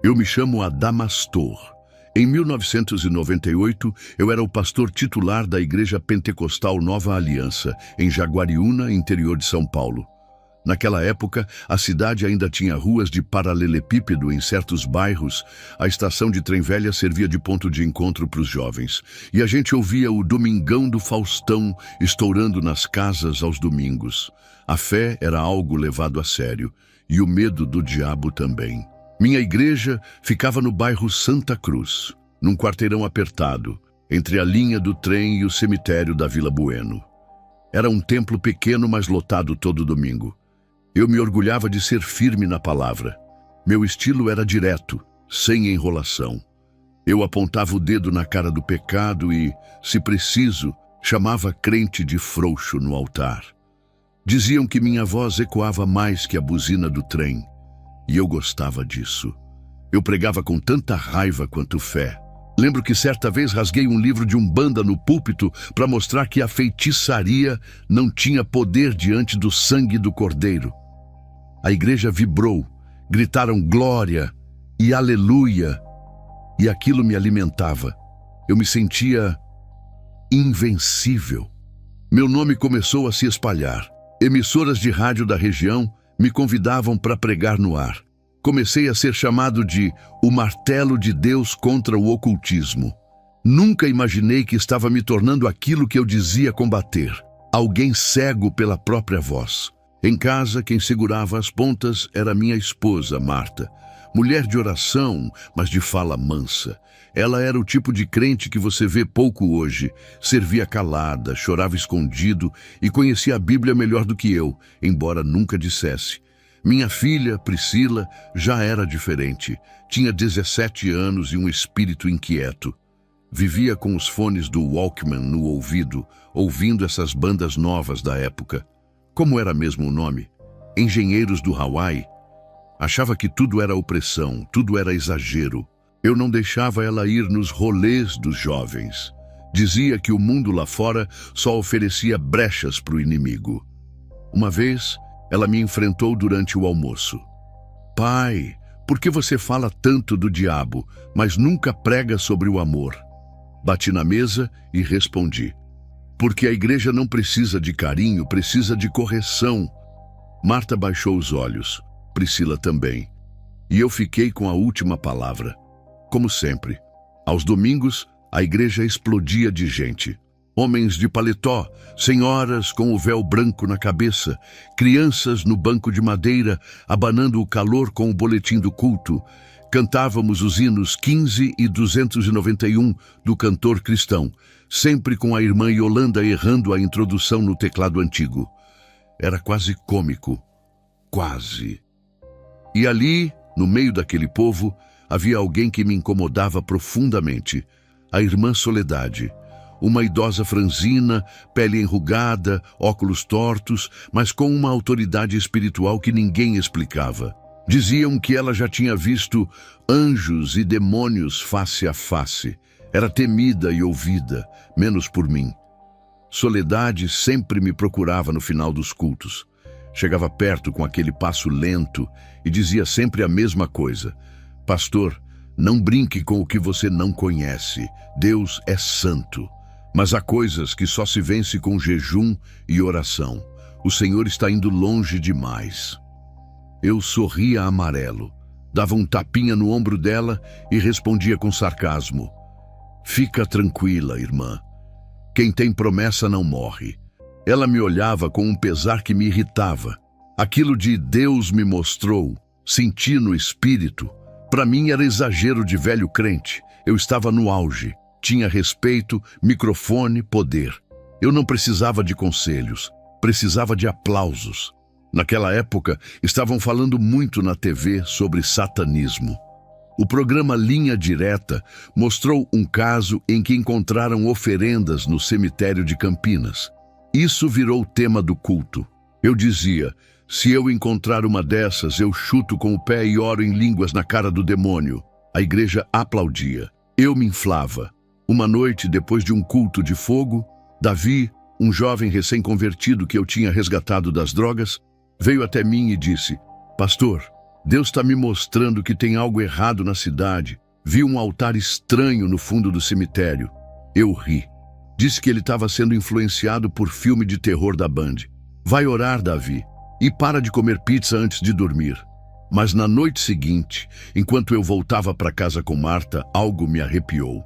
Eu me chamo Adamastor. Em 1998, eu era o pastor titular da Igreja Pentecostal Nova Aliança, em Jaguariúna, interior de São Paulo. Naquela época, a cidade ainda tinha ruas de paralelepípedo em certos bairros. A estação de trem velha servia de ponto de encontro para os jovens. E a gente ouvia o Domingão do Faustão estourando nas casas aos domingos. A fé era algo levado a sério, e o medo do diabo também. Minha igreja ficava no bairro Santa Cruz, num quarteirão apertado, entre a linha do trem e o cemitério da Vila Bueno. Era um templo pequeno, mas lotado todo domingo. Eu me orgulhava de ser firme na palavra. Meu estilo era direto, sem enrolação. Eu apontava o dedo na cara do pecado e, se preciso, chamava crente de frouxo no altar. Diziam que minha voz ecoava mais que a buzina do trem. E eu gostava disso. Eu pregava com tanta raiva quanto fé. Lembro que certa vez rasguei um livro de Umbanda no púlpito para mostrar que a feitiçaria não tinha poder diante do sangue do Cordeiro. A igreja vibrou, gritaram glória e aleluia, e aquilo me alimentava. Eu me sentia invencível. Meu nome começou a se espalhar. Emissoras de rádio da região me convidavam para pregar no ar. Comecei a ser chamado de o martelo de Deus contra o ocultismo. Nunca imaginei que estava me tornando aquilo que eu dizia combater, alguém cego pela própria voz. Em casa, quem segurava as pontas era minha esposa, Marta. Mulher de oração, mas de fala mansa. Ela era o tipo de crente que você vê pouco hoje. Servia calada, chorava escondido e conhecia a Bíblia melhor do que eu, embora nunca dissesse. Minha filha, Priscila, já era diferente. Tinha 17 anos e um espírito inquieto. Vivia com os fones do Walkman no ouvido, ouvindo essas bandas novas da época. Como era mesmo o nome? Engenheiros do Hawaii. Achava que tudo era opressão, tudo era exagero. Eu não deixava ela ir nos rolês dos jovens. Dizia que o mundo lá fora só oferecia brechas para o inimigo. Uma vez, ela me enfrentou durante o almoço. Pai, por que você fala tanto do diabo, mas nunca prega sobre o amor? Bati na mesa e respondi. Porque a igreja não precisa de carinho, precisa de correção. Marta baixou os olhos. Priscila também. E eu fiquei com a última palavra. Como sempre, aos domingos, a igreja explodia de gente. Homens de paletó, senhoras com o véu branco na cabeça, crianças no banco de madeira, abanando o calor com o boletim do culto. Cantávamos os hinos 15 e 291 do cantor cristão, sempre com a irmã Yolanda errando a introdução no teclado antigo. Era quase cômico. Quase. E ali, no meio daquele povo, havia alguém que me incomodava profundamente. A irmã Soledade. Uma idosa franzina, pele enrugada, óculos tortos, mas com uma autoridade espiritual que ninguém explicava. Diziam que ela já tinha visto anjos e demônios face a face. Era temida e ouvida, menos por mim. Soledade sempre me procurava no final dos cultos. Chegava perto com aquele passo lento e dizia sempre a mesma coisa. Pastor, não brinque com o que você não conhece. Deus é santo. Mas há coisas que só se vence com jejum e oração. O Senhor está indo longe demais. Eu sorria amarelo, dava um tapinha no ombro dela e respondia com sarcasmo. Fica tranquila, irmã. Quem tem promessa não morre. Ela me olhava com um pesar que me irritava. Aquilo de Deus me mostrou, senti no espírito. Para mim era exagero de velho crente. Eu estava no auge. Tinha respeito, microfone, poder. Eu não precisava de conselhos. Precisava de aplausos. Naquela época, estavam falando muito na TV sobre satanismo. O programa Linha Direta mostrou um caso em que encontraram oferendas no cemitério de Campinas. Isso virou tema do culto. Eu dizia, se eu encontrar uma dessas, eu chuto com o pé e oro em línguas na cara do demônio. A igreja aplaudia. Eu me inflava. Uma noite, depois de um culto de fogo, Davi, um jovem recém-convertido que eu tinha resgatado das drogas, veio até mim e disse, Pastor, Deus está me mostrando que tem algo errado na cidade. Vi um altar estranho no fundo do cemitério. Eu ri. Disse que ele estava sendo influenciado por filme de terror da Band. Vai orar, Davi, e para de comer pizza antes de dormir. Mas na noite seguinte, enquanto eu voltava para casa com Marta, algo me arrepiou.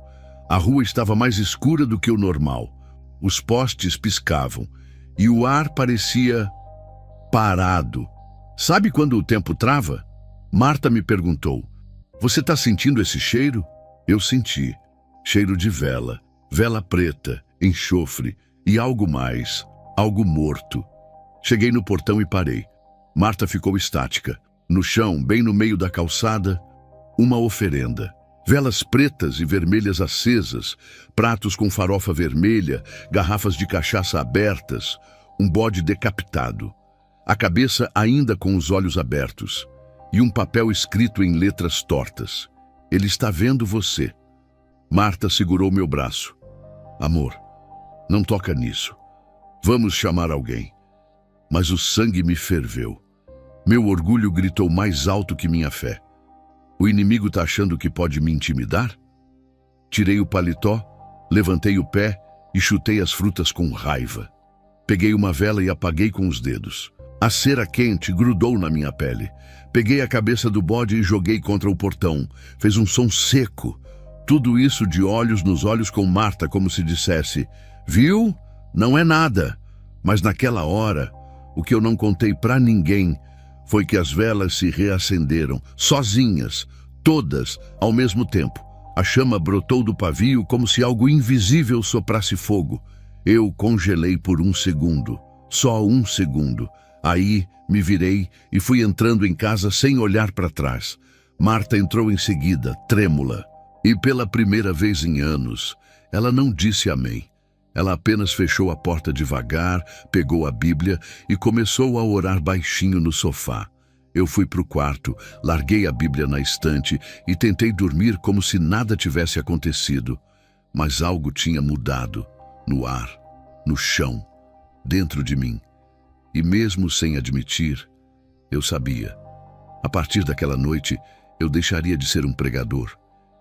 A rua estava mais escura do que o normal. Os postes piscavam e o ar parecia parado. Sabe quando o tempo trava? Marta me perguntou: "Você está sentindo esse cheiro?" Eu senti. Cheiro de vela, vela preta, enxofre e algo mais, algo morto. Cheguei no portão e parei. Marta ficou estática. No chão, bem no meio da calçada, uma oferenda. Velas pretas e vermelhas acesas, pratos com farofa vermelha, garrafas de cachaça abertas, um bode decapitado. A cabeça ainda com os olhos abertos. E um papel escrito em letras tortas. Ele está vendo você. Marta segurou meu braço. Amor, não toca nisso. Vamos chamar alguém. Mas o sangue me ferveu. Meu orgulho gritou mais alto que minha fé. O inimigo está achando que pode me intimidar? Tirei o paletó, levantei o pé e chutei as frutas com raiva. Peguei uma vela e apaguei com os dedos. A cera quente grudou na minha pele. Peguei a cabeça do bode e joguei contra o portão. Fez um som seco. Tudo isso de olhos nos olhos com Marta, como se dissesse: "Viu? Não é nada." Mas naquela hora, o que eu não contei pra ninguém foi que as velas se reacenderam, sozinhas, todas, ao mesmo tempo. A chama brotou do pavio como se algo invisível soprasse fogo. Eu congelei por um segundo. Só um segundo. Aí me virei e fui entrando em casa sem olhar para trás. Marta entrou em seguida, trêmula. E pela primeira vez em anos, ela não disse amém. Ela apenas fechou a porta devagar, pegou a Bíblia e começou a orar baixinho no sofá. Eu fui para o quarto, larguei a Bíblia na estante e tentei dormir como se nada tivesse acontecido. Mas algo tinha mudado, no ar, no chão, dentro de mim. E mesmo sem admitir, eu sabia. A partir daquela noite, eu deixaria de ser um pregador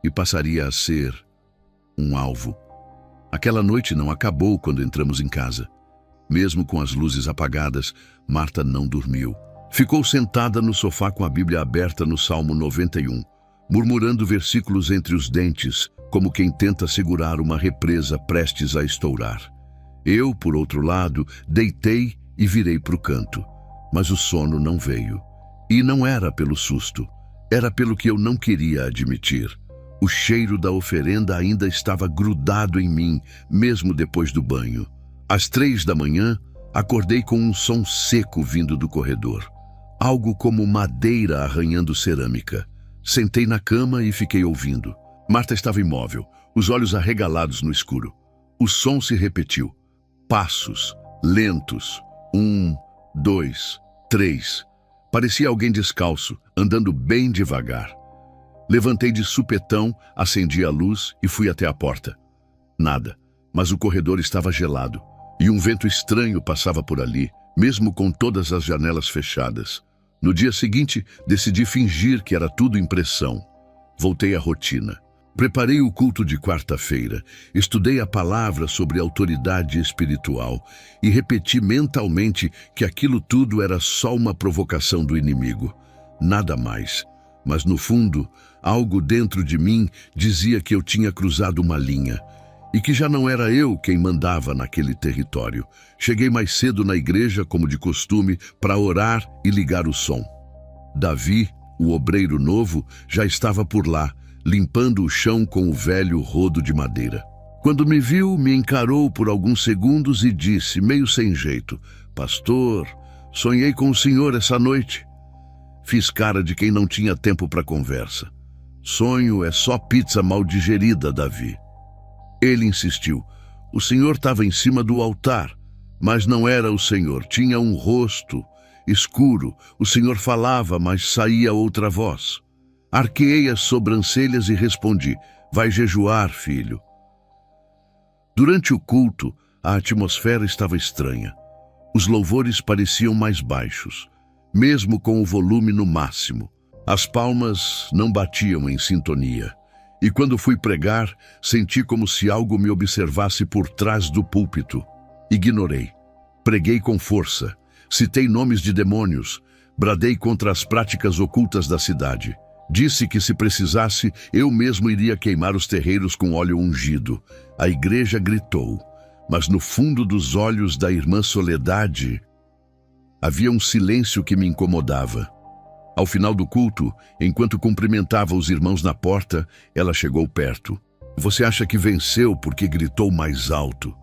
e passaria a ser um alvo. Aquela noite não acabou quando entramos em casa. Mesmo com as luzes apagadas, Marta não dormiu. Ficou sentada no sofá com a Bíblia aberta no Salmo 91, murmurando versículos entre os dentes, como quem tenta segurar uma represa prestes a estourar. Eu, por outro lado, deitei e virei para o canto. Mas o sono não veio. E não era pelo susto. Era pelo que eu não queria admitir. O cheiro da oferenda ainda estava grudado em mim, mesmo depois do banho. Às 3 da manhã, acordei com um som seco vindo do corredor. Algo como madeira arranhando cerâmica. Sentei na cama e fiquei ouvindo. Marta estava imóvel, os olhos arregalados no escuro. O som se repetiu. Passos, lentos. 1, 2, 3. Parecia alguém descalço, andando bem devagar. Levantei de supetão, acendi a luz e fui até a porta. Nada, mas o corredor estava gelado e um vento estranho passava por ali, mesmo com todas as janelas fechadas. No dia seguinte, decidi fingir que era tudo impressão. Voltei à rotina. Preparei o culto de quarta-feira, estudei a palavra sobre autoridade espiritual e repeti mentalmente que aquilo tudo era só uma provocação do inimigo. Nada mais. Mas no fundo, algo dentro de mim dizia que eu tinha cruzado uma linha e que já não era eu quem mandava naquele território. Cheguei mais cedo na igreja, como de costume, para orar e ligar o som. Davi, o obreiro novo, já estava por lá, limpando o chão com o velho rodo de madeira. Quando me viu, me encarou por alguns segundos e disse, meio sem jeito: "Pastor, sonhei com o senhor essa noite." Fiz cara de quem não tinha tempo para conversa. "Sonho é só pizza mal digerida, Davi." Ele insistiu. "O senhor estava em cima do altar, mas não era o senhor. Tinha um rosto escuro. O senhor falava, mas saía outra voz." Arqueei as sobrancelhas e respondi: "Vai jejuar, filho." Durante o culto, a atmosfera estava estranha. Os louvores pareciam mais baixos, mesmo com o volume no máximo. As palmas não batiam em sintonia. E quando fui pregar, senti como se algo me observasse por trás do púlpito. Ignorei. Preguei com força. Citei nomes de demônios. Bradei contra as práticas ocultas da cidade. Disse que, se precisasse, eu mesmo iria queimar os terreiros com óleo ungido. A igreja gritou, mas no fundo dos olhos da irmã Soledade havia um silêncio que me incomodava. Ao final do culto, enquanto cumprimentava os irmãos na porta, ela chegou perto. Você acha que venceu porque gritou mais alto,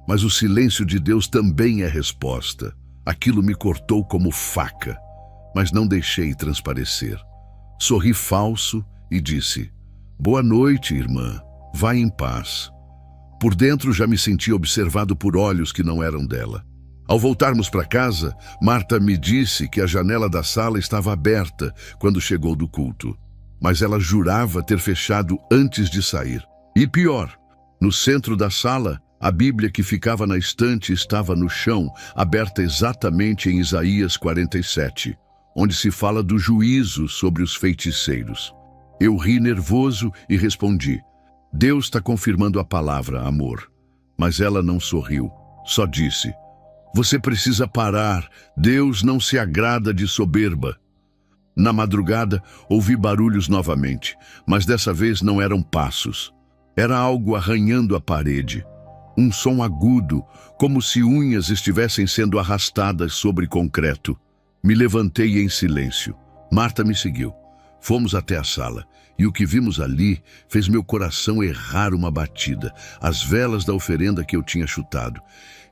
mas o silêncio de Deus também é resposta. Aquilo me cortou como faca, mas não deixei transparecer. Sorri falso e disse: boa noite, irmã. Vá em paz. Por dentro já me sentia observado por olhos que não eram dela. Ao voltarmos para casa, Marta me disse que a janela da sala estava aberta quando chegou do culto, mas ela jurava ter fechado antes de sair. E pior, no centro da sala, a Bíblia que ficava na estante estava no chão, aberta exatamente em Isaías 47. Onde se fala do juízo sobre os feiticeiros. Eu ri nervoso e respondi: Deus está confirmando a palavra, amor. Mas ela não sorriu, só disse: você precisa parar, Deus não se agrada de soberba. Na madrugada, ouvi barulhos novamente, mas dessa vez não eram passos. Era algo arranhando a parede. Um som agudo, como se unhas estivessem sendo arrastadas sobre concreto. Me levantei em silêncio. Marta me seguiu. Fomos até a sala, e o que vimos ali fez meu coração errar uma batida. As velas da oferenda que eu tinha chutado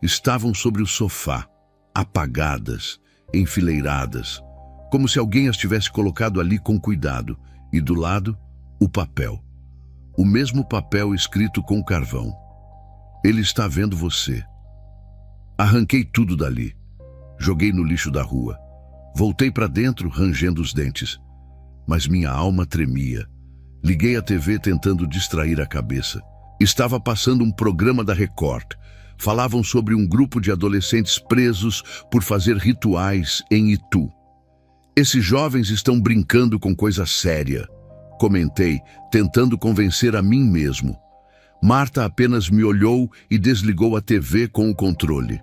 estavam sobre o sofá, apagadas, enfileiradas, como se alguém as tivesse colocado ali com cuidado, e do lado, o papel. O mesmo papel escrito com carvão. Ele está vendo você. Arranquei tudo dali. Joguei no lixo da rua. Voltei para dentro, rangendo os dentes. Mas minha alma tremia. Liguei a TV tentando distrair a cabeça. Estava passando um programa da Record. Falavam sobre um grupo de adolescentes presos por fazer rituais em Itu. Esses jovens estão brincando com coisa séria, comentei, tentando convencer a mim mesmo. Marta apenas me olhou e desligou a TV com o controle.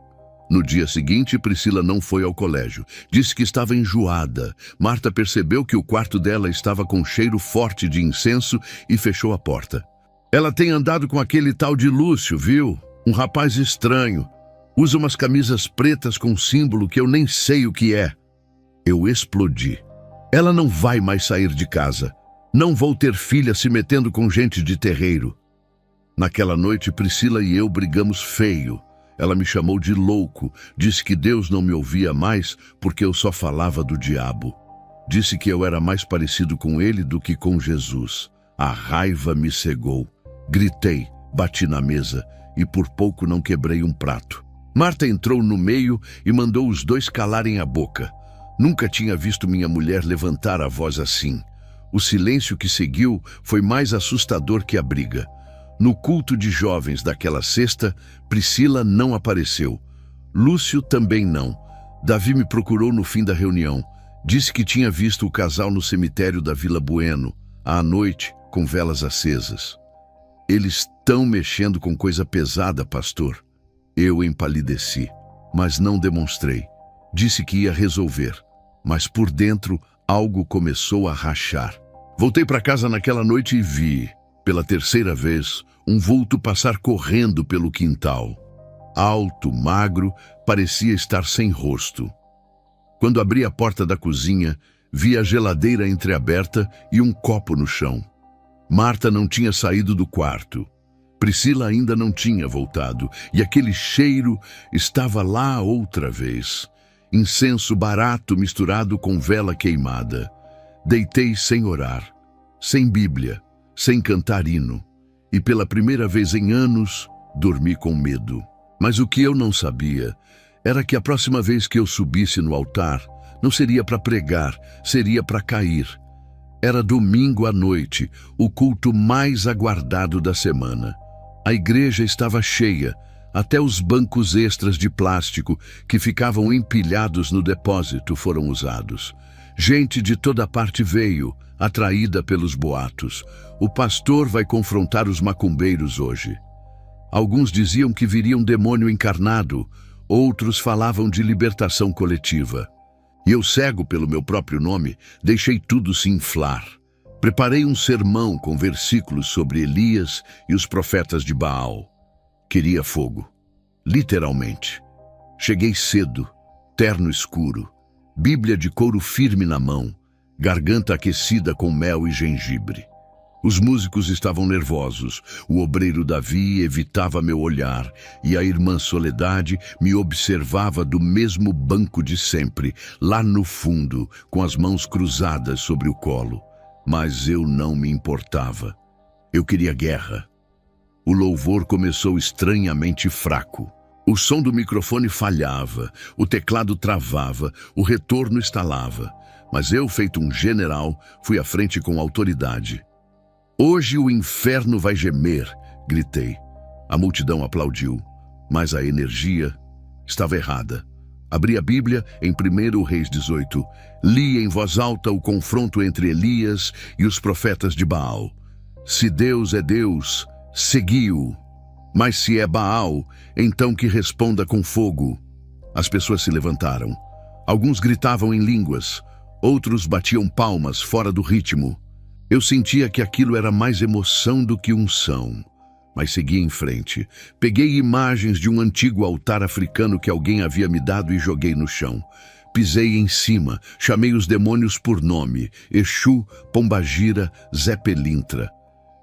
No dia seguinte, Priscila não foi ao colégio. Disse que estava enjoada. Marta percebeu que o quarto dela estava com cheiro forte de incenso e fechou a porta. Ela tem andado com aquele tal de Lúcio, viu? Um rapaz estranho. Usa umas camisas pretas com símbolo que eu nem sei o que é. Eu explodi. Ela não vai mais sair de casa. Não vou ter filha se metendo com gente de terreiro. Naquela noite, Priscila e eu brigamos feio. Ela me chamou de louco, disse que Deus não me ouvia mais porque eu só falava do diabo. Disse que eu era mais parecido com ele do que com Jesus. A raiva me cegou. Gritei, bati na mesa e por pouco não quebrei um prato. Marta entrou no meio e mandou os dois calarem a boca. Nunca tinha visto minha mulher levantar a voz assim. O silêncio que seguiu foi mais assustador que a briga. No culto de jovens daquela sexta, Priscila não apareceu. Lúcio também não. Davi me procurou no fim da reunião. Disse que tinha visto o casal no cemitério da Vila Bueno, à noite, com velas acesas. Eles estão mexendo com coisa pesada, pastor. Eu empalideci, mas não demonstrei. Disse que ia resolver, mas por dentro algo começou a rachar. Voltei para casa naquela noite e vi, pela terceira vez, um vulto passar correndo pelo quintal. Alto, magro, parecia estar sem rosto. Quando abri a porta da cozinha, vi a geladeira entreaberta e um copo no chão. Marta não tinha saído do quarto. Priscila ainda não tinha voltado, e aquele cheiro estava lá outra vez. Incenso barato misturado com vela queimada. Deitei sem orar, sem Bíblia, sem cantar hino. E pela primeira vez em anos, dormi com medo. Mas o que eu não sabia era que a próxima vez que eu subisse no altar, não seria para pregar, seria para cair. Era domingo à noite, o culto mais aguardado da semana. A igreja estava cheia, até os bancos extras de plástico que ficavam empilhados no depósito foram usados. Gente de toda parte veio, atraída pelos boatos. O pastor vai confrontar os macumbeiros hoje. Alguns diziam que viria um demônio encarnado, outros falavam de libertação coletiva. E eu, cego pelo meu próprio nome, deixei tudo se inflar. Preparei um sermão com versículos sobre Elias e os profetas de Baal. Queria fogo, literalmente. Cheguei cedo, terno escuro, Bíblia de couro firme na mão, garganta aquecida com mel e gengibre. Os músicos estavam nervosos, o obreiro Davi evitava meu olhar e a irmã Soledade me observava do mesmo banco de sempre, lá no fundo, com as mãos cruzadas sobre o colo. Mas eu não me importava. Eu queria guerra. O louvor começou estranhamente fraco. O som do microfone falhava, o teclado travava, o retorno estalava. Mas eu, feito um general, fui à frente com autoridade. Hoje o inferno vai gemer, gritei. A multidão aplaudiu, mas a energia estava errada. Abri a Bíblia em 1 Reis 18. Li em voz alta o confronto entre Elias e os profetas de Baal. Se Deus é Deus, segui-o. Mas se é Baal, então que responda com fogo. As pessoas se levantaram. Alguns gritavam em línguas, outros batiam palmas fora do ritmo. Eu sentia que aquilo era mais emoção do que unção. Mas segui em frente. Peguei imagens de um antigo altar africano que alguém havia me dado e joguei no chão. Pisei em cima, chamei os demônios por nome: Exu, Pombagira, Zé Pelintra.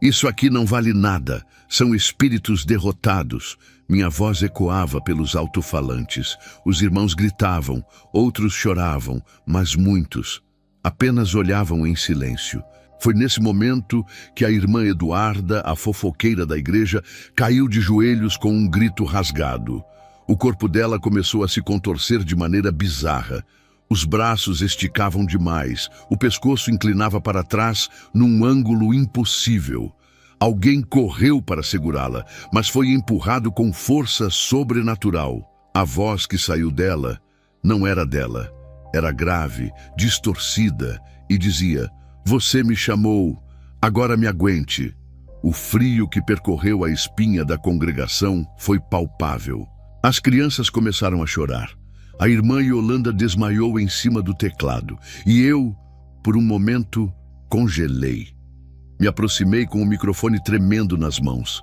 Isso aqui não vale nada, são espíritos derrotados. Minha voz ecoava pelos alto-falantes. Os irmãos gritavam, outros choravam, mas muitos apenas olhavam em silêncio. Foi nesse momento que a irmã Eduarda, a fofoqueira da igreja, caiu de joelhos com um grito rasgado. O corpo dela começou a se contorcer de maneira bizarra. Os braços esticavam demais, o pescoço inclinava para trás num ângulo impossível. Alguém correu para segurá-la, mas foi empurrado com força sobrenatural. A voz que saiu dela não era dela, era grave, distorcida e dizia: "Você me chamou, agora me aguente." O frio que percorreu a espinha da congregação foi palpável. As crianças começaram a chorar. A irmã Yolanda desmaiou em cima do teclado e eu, por um momento, congelei. Me aproximei com o microfone tremendo nas mãos.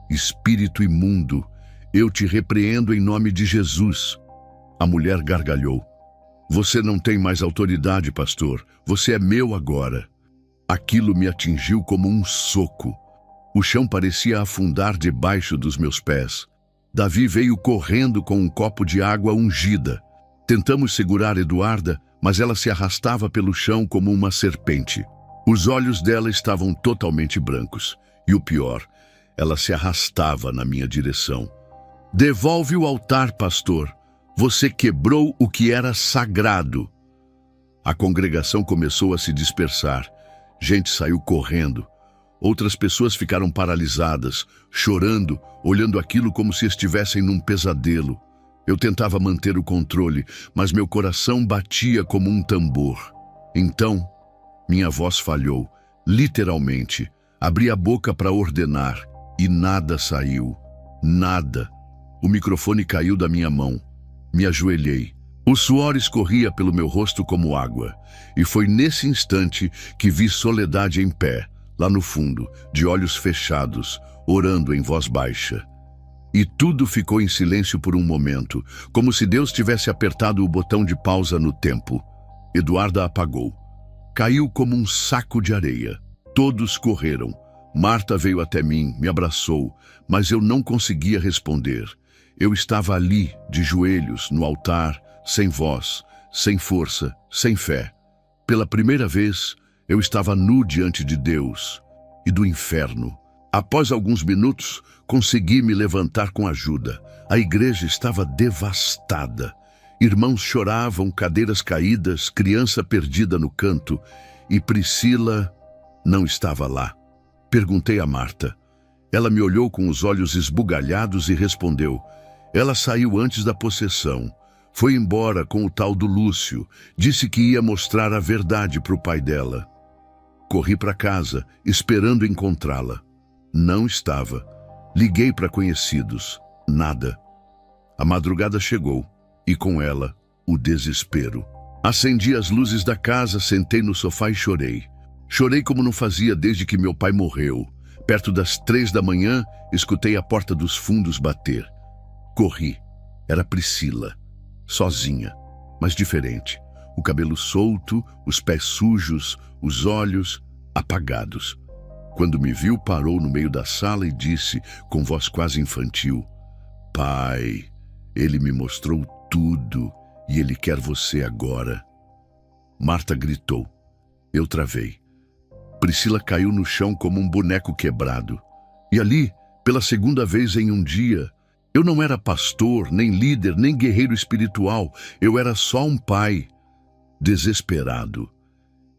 "Espírito imundo, eu te repreendo em nome de Jesus." A mulher gargalhou. "Você não tem mais autoridade, pastor. Você é meu agora." Aquilo me atingiu como um soco. O chão parecia afundar debaixo dos meus pés. Davi veio correndo com um copo de água ungida. Tentamos segurar Eduarda, mas ela se arrastava pelo chão como uma serpente. Os olhos dela estavam totalmente brancos. E o pior, ela se arrastava na minha direção. "Devolve o altar, pastor. Você quebrou o que era sagrado." A congregação começou a se dispersar. Gente saiu correndo. Outras pessoas ficaram paralisadas, chorando, olhando aquilo como se estivessem num pesadelo. Eu tentava manter o controle, mas meu coração batia como um tambor. Então, minha voz falhou, literalmente. Abri a boca para ordenar e nada saiu. Nada. O microfone caiu da minha mão. Me ajoelhei. O suor escorria pelo meu rosto como água. E foi nesse instante que vi Soledade em pé, lá no fundo, de olhos fechados, orando em voz baixa. E tudo ficou em silêncio por um momento, como se Deus tivesse apertado o botão de pausa no tempo. Eduarda apagou. Caiu como um saco de areia. Todos correram. Marta veio até mim, me abraçou, mas eu não conseguia responder. Eu estava ali, de joelhos, no altar, sem voz, sem força, sem fé. Pela primeira vez, eu estava nu diante de Deus e do inferno. Após alguns minutos, consegui me levantar com ajuda. A igreja estava devastada. Irmãos choravam, cadeiras caídas, criança perdida no canto. E Priscila não estava lá. Perguntei a Marta. Ela me olhou com os olhos esbugalhados e respondeu: "Ela saiu antes da possessão. Foi embora com o tal do Lúcio. Disse que ia mostrar a verdade para o pai dela. Corri para casa, esperando encontrá-la. Não estava. Liguei para conhecidos. Nada. A madrugada chegou, e com ela, o desespero. Acendi as luzes da casa, sentei no sofá e chorei. Chorei como não fazia desde que meu pai morreu. Perto das 3 da manhã, escutei a porta dos fundos bater. Corri. Era Priscila. Sozinha, mas diferente. O cabelo solto, os pés sujos, os olhos apagados. Quando me viu, parou no meio da sala e disse, com voz quase infantil: "Pai, ele me mostrou tudo e ele quer você agora." Marta gritou. Eu travei. Priscila caiu no chão como um boneco quebrado. E ali, pela segunda vez em um dia, eu não era pastor, nem líder, nem guerreiro espiritual. Eu era só um pai, desesperado.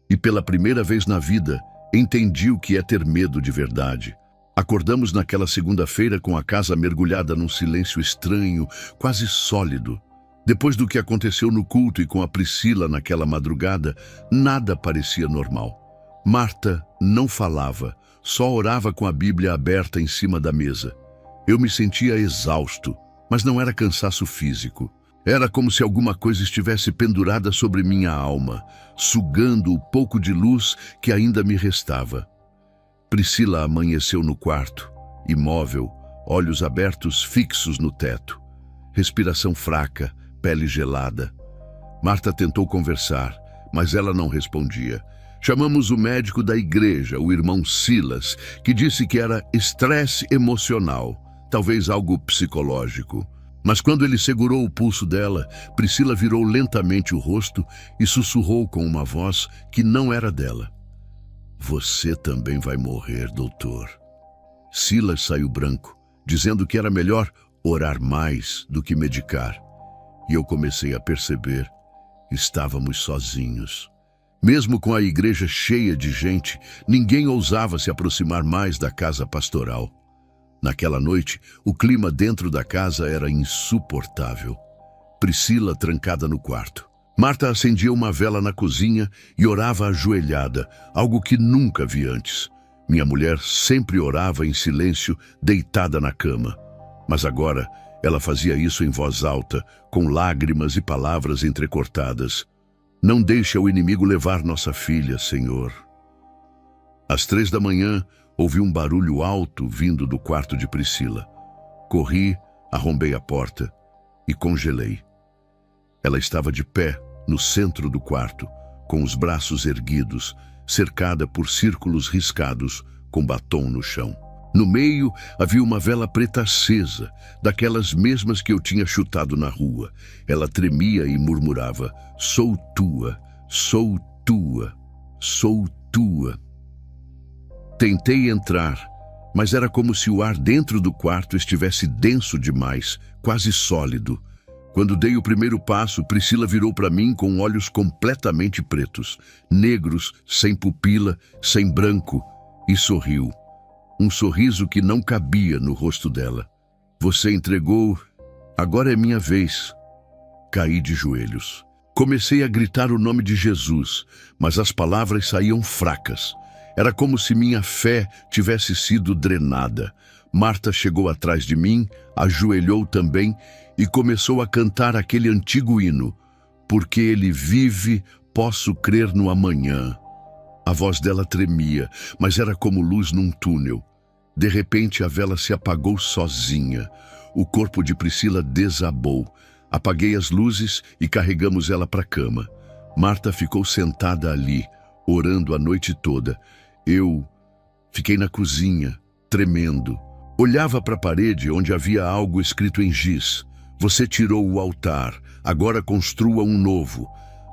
E pela primeira vez na vida, entendi o que é ter medo de verdade. Acordamos naquela segunda-feira com a casa mergulhada num silêncio estranho, quase sólido. Depois do que aconteceu no culto e com a Priscila naquela madrugada, nada parecia normal. Marta não falava, só orava com a Bíblia aberta em cima da mesa. Eu me sentia exausto, mas não era cansaço físico. Era como se alguma coisa estivesse pendurada sobre minha alma, sugando o pouco de luz que ainda me restava. Priscila amanheceu no quarto, imóvel, olhos abertos fixos no teto. Respiração fraca, pele gelada. Marta tentou conversar, mas ela não respondia. Chamamos o médico da igreja, o irmão Silas, que disse que era estresse emocional, talvez algo psicológico. Mas quando ele segurou o pulso dela, Priscila virou lentamente o rosto e sussurrou com uma voz que não era dela: "Você também vai morrer, doutor." Silas saiu branco, dizendo que era melhor orar mais do que medicar. E eu comecei a perceber, estávamos sozinhos. Mesmo com a igreja cheia de gente, ninguém ousava se aproximar mais da casa pastoral. Naquela noite, o clima dentro da casa era insuportável. Priscila trancada no quarto. Marta acendia uma vela na cozinha e orava ajoelhada, algo que nunca vi antes. Minha mulher sempre orava em silêncio, deitada na cama. Mas agora, ela fazia isso em voz alta, com lágrimas e palavras entrecortadas. "Não deixe o inimigo levar nossa filha, Senhor." Às 3 da manhã, ouvi um barulho alto vindo do quarto de Priscila. Corri, arrombei a porta e congelei. Ela estava de pé, no centro do quarto, com os braços erguidos, cercada por círculos riscados, com batom no chão. No meio havia uma vela preta acesa, daquelas mesmas que eu tinha chutado na rua. Ela tremia e murmurava: "Sou tua, sou tua, sou tua." Tentei entrar, mas era como se o ar dentro do quarto estivesse denso demais, quase sólido. Quando dei o primeiro passo, Priscila virou para mim com olhos completamente pretos, negros, sem pupila, sem branco, e sorriu. Um sorriso que não cabia no rosto dela. "Você entregou, agora é minha vez." Caí de joelhos. Comecei a gritar o nome de Jesus, mas as palavras saíam fracas. Era como se minha fé tivesse sido drenada. Marta chegou atrás de mim, ajoelhou também e começou a cantar aquele antigo hino: "Porque ele vive, posso crer no amanhã." A voz dela tremia, mas era como luz num túnel. De repente, a vela se apagou sozinha. O corpo de Priscila desabou. Apaguei as luzes e carregamos ela para a cama. Marta ficou sentada ali, orando a noite toda. Eu fiquei na cozinha, tremendo. Olhava para a parede onde havia algo escrito em giz: "Você tirou o altar, agora construa um novo."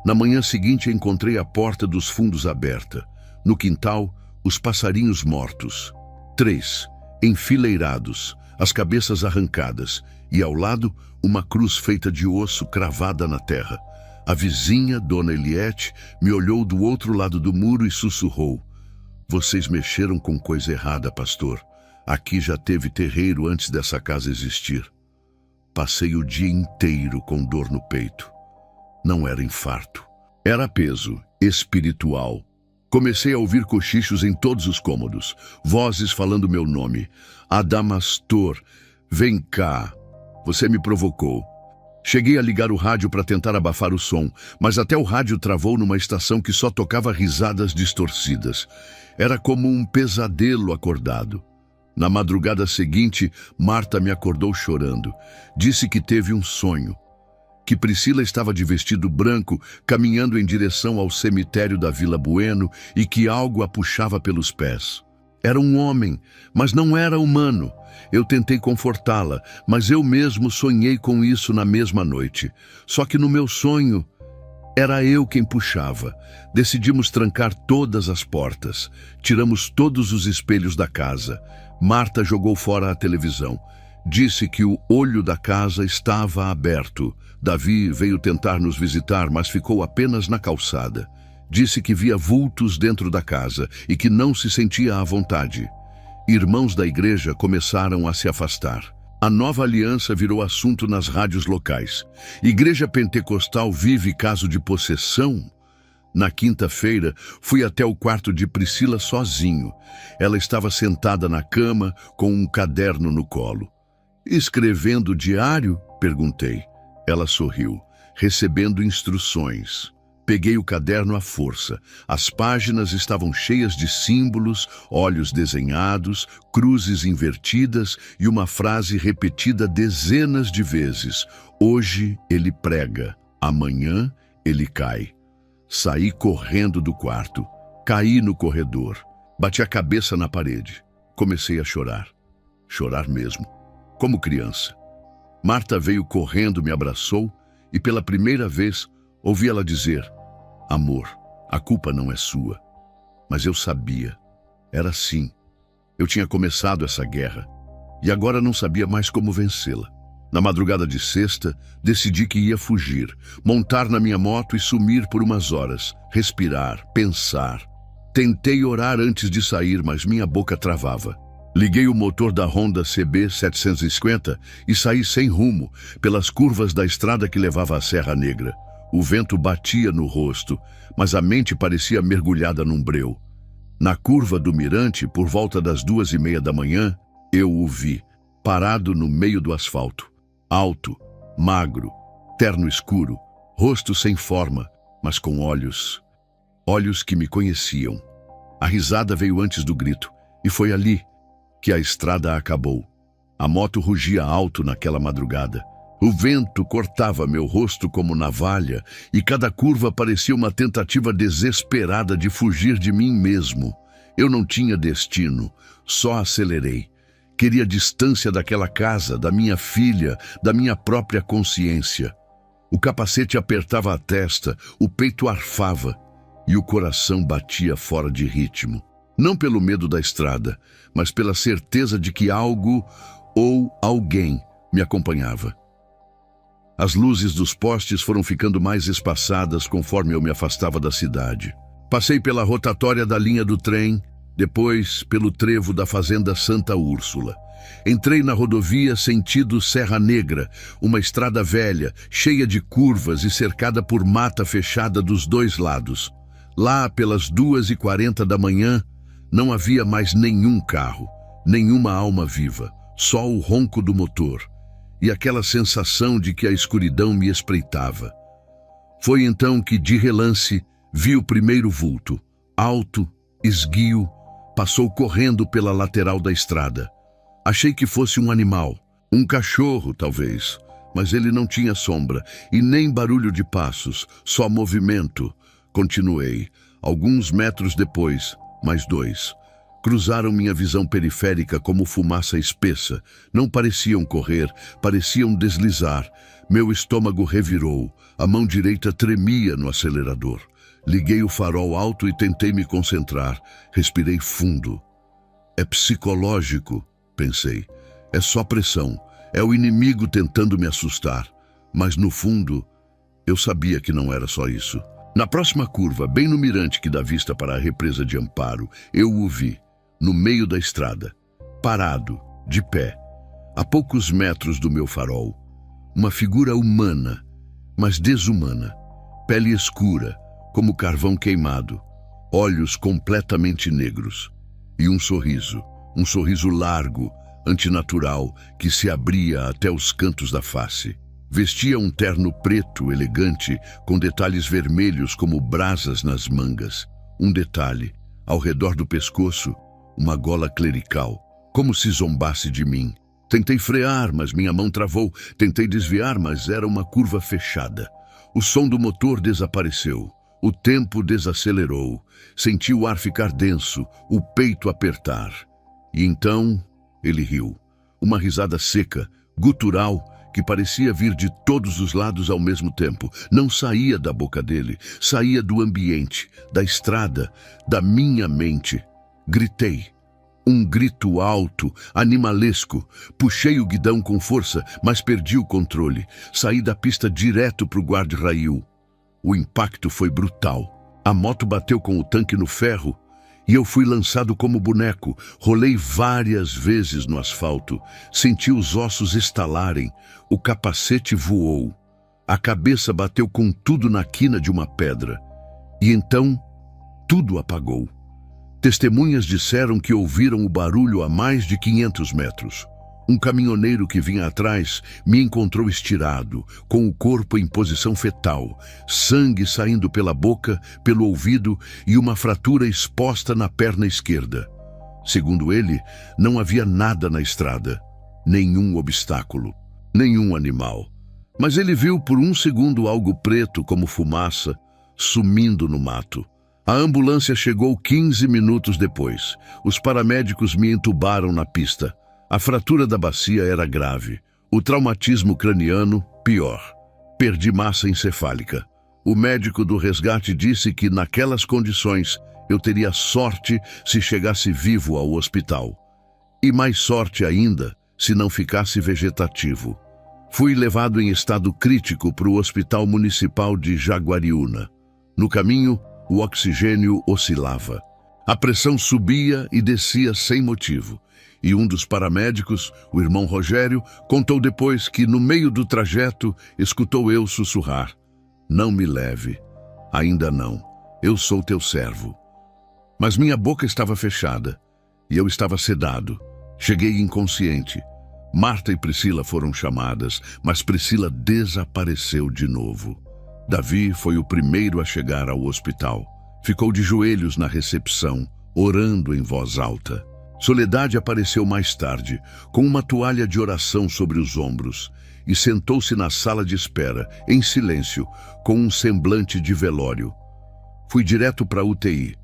Na manhã seguinte encontrei a porta dos fundos aberta. No quintal, os passarinhos mortos. 3, enfileirados, as cabeças arrancadas, e ao lado, uma cruz feita de osso cravada na terra. A vizinha, Dona Eliette, me olhou do outro lado do muro e sussurrou: "Vocês mexeram com coisa errada, pastor. Aqui já teve terreiro antes dessa casa existir." Passei o dia inteiro com dor no peito. Não era infarto. Era peso espiritual. Comecei a ouvir cochichos em todos os cômodos, vozes falando meu nome. Adamastor, vem cá. Você me provocou. Cheguei a ligar o rádio para tentar abafar o som, mas até o rádio travou numa estação que só tocava risadas distorcidas. Era como um pesadelo acordado. Na madrugada seguinte, Marta me acordou chorando. Disse que teve um sonho. Que Priscila estava de vestido branco, caminhando em direção ao cemitério da Vila Bueno e que algo a puxava pelos pés. Era um homem, mas não era humano. Eu tentei confortá-la, mas eu mesmo sonhei com isso na mesma noite. Só que no meu sonho, era eu quem puxava. Decidimos trancar todas as portas. Tiramos todos os espelhos da casa. Marta jogou fora a televisão. Disse que o olho da casa estava aberto. Davi veio tentar nos visitar, mas ficou apenas na calçada. Disse que via vultos dentro da casa e que não se sentia à vontade. Irmãos da igreja começaram a se afastar. A nova aliança virou assunto nas rádios locais. Igreja Pentecostal vive caso de possessão? Na quinta-feira, fui até o quarto de Priscila sozinho. Ela estava sentada na cama, com um caderno no colo. Escrevendo diário? Perguntei. Ela sorriu, recebendo instruções. Peguei o caderno à força. As páginas estavam cheias de símbolos, olhos desenhados, cruzes invertidas e uma frase repetida dezenas de vezes. Hoje ele prega, amanhã ele cai. Saí correndo do quarto. Caí no corredor. Bati a cabeça na parede. Comecei a chorar. Chorar mesmo. Como criança. Marta veio correndo, me abraçou e pela primeira vez ouvi ela dizer: amor, a culpa não é sua. Mas eu sabia. Era assim. Eu tinha começado essa guerra e agora não sabia mais como vencê-la. Na madrugada de sexta, decidi que ia fugir, montar na minha moto e sumir por umas horas, respirar, pensar. Tentei orar antes de sair, mas minha boca travava. Liguei o motor da Honda CB 750 e saí sem rumo, pelas curvas da estrada que levava à Serra Negra. O vento batia no rosto, mas a mente parecia mergulhada num breu. Na curva do mirante, por volta das 2:30 da manhã, eu o vi, parado no meio do asfalto. Alto, magro, terno escuro, rosto sem forma, mas com olhos. Olhos que me conheciam. A risada veio antes do grito, e foi ali que a estrada acabou. A moto rugia alto naquela madrugada. O vento cortava meu rosto como navalha, e cada curva parecia uma tentativa desesperada de fugir de mim mesmo. Eu não tinha destino, só acelerei. Queria distância daquela casa, da minha filha, da minha própria consciência. O capacete apertava a testa, o peito arfava e o coração batia fora de ritmo. Não pelo medo da estrada, mas pela certeza de que algo ou alguém me acompanhava. As luzes dos postes foram ficando mais espaçadas conforme eu me afastava da cidade. Passei pela rotatória da linha do trem, depois pelo trevo da fazenda Santa Úrsula. Entrei na rodovia sentido Serra Negra, uma estrada velha, cheia de curvas e cercada por mata fechada dos dois lados. Lá, pelas 2:40 da manhã, não havia mais nenhum carro, nenhuma alma viva, só o ronco do motor e aquela sensação de que a escuridão me espreitava. Foi então que, de relance, vi o primeiro vulto, alto, esguio, passou correndo pela lateral da estrada. Achei que fosse um animal, um cachorro talvez, mas ele não tinha sombra e nem barulho de passos, só movimento. Continuei. Alguns metros depois, mais 2. Cruzaram minha visão periférica como fumaça espessa. Não pareciam correr, pareciam deslizar. Meu estômago revirou, a mão direita tremia no acelerador. Liguei o farol alto e tentei me concentrar. Respirei fundo. É psicológico, pensei. É só pressão. É o inimigo tentando me assustar. Mas no fundo, eu sabia que não era só isso. Na próxima curva, bem no mirante que dá vista para a represa de Amparo, eu o vi, no meio da estrada, parado, de pé, a poucos metros do meu farol. Uma figura humana, mas desumana. Pele escura, como carvão queimado. Olhos completamente negros. E um sorriso largo, antinatural, que se abria até os cantos da face. Vestia um terno preto, elegante, com detalhes vermelhos como brasas nas mangas. Um detalhe, ao redor do pescoço, uma gola clerical, como se zombasse de mim. Tentei frear, mas minha mão travou. Tentei desviar, mas era uma curva fechada. O som do motor desapareceu. O tempo desacelerou. Senti o ar ficar denso, o peito apertar. E então ele riu. Uma risada seca, gutural, que parecia vir de todos os lados ao mesmo tempo. Não saía da boca dele, saía do ambiente, da estrada, da minha mente. Gritei. Um grito alto, animalesco. Puxei o guidão com força, mas perdi o controle. Saí da pista direto para o guarda-rail. O impacto foi brutal. A moto bateu com o tanque no ferro e eu fui lançado como boneco. Rolei várias vezes no asfalto. Senti os ossos estalarem. O capacete voou. A cabeça bateu com tudo na quina de uma pedra. E então, tudo apagou. Testemunhas disseram que ouviram o barulho a mais de 500 metros. Um caminhoneiro que vinha atrás me encontrou estirado, com o corpo em posição fetal, sangue saindo pela boca, pelo ouvido e uma fratura exposta na perna esquerda. Segundo ele, não havia nada na estrada, nenhum obstáculo, nenhum animal. Mas ele viu por um segundo algo preto como fumaça, sumindo no mato. A ambulância chegou 15 minutos depois. Os paramédicos me entubaram na pista. A fratura da bacia era grave. O traumatismo craniano, pior. Perdi massa encefálica. O médico do resgate disse que, naquelas condições, eu teria sorte se chegasse vivo ao hospital. E mais sorte ainda se não ficasse vegetativo. Fui levado em estado crítico para o Hospital Municipal de Jaguariúna. No caminho, o oxigênio oscilava. A pressão subia e descia sem motivo. E um dos paramédicos, o irmão Rogério, contou depois que, no meio do trajeto, escutou eu sussurrar: "Não me leve. Ainda não. Eu sou teu servo." Mas minha boca estava fechada e eu estava sedado. Cheguei inconsciente. Marta e Priscila foram chamadas, mas Priscila desapareceu de novo. Davi foi o primeiro a chegar ao hospital. Ficou de joelhos na recepção, orando em voz alta. Soledade apareceu mais tarde, com uma toalha de oração sobre os ombros, e sentou-se na sala de espera, em silêncio, com um semblante de velório. Fui direto para a UTI.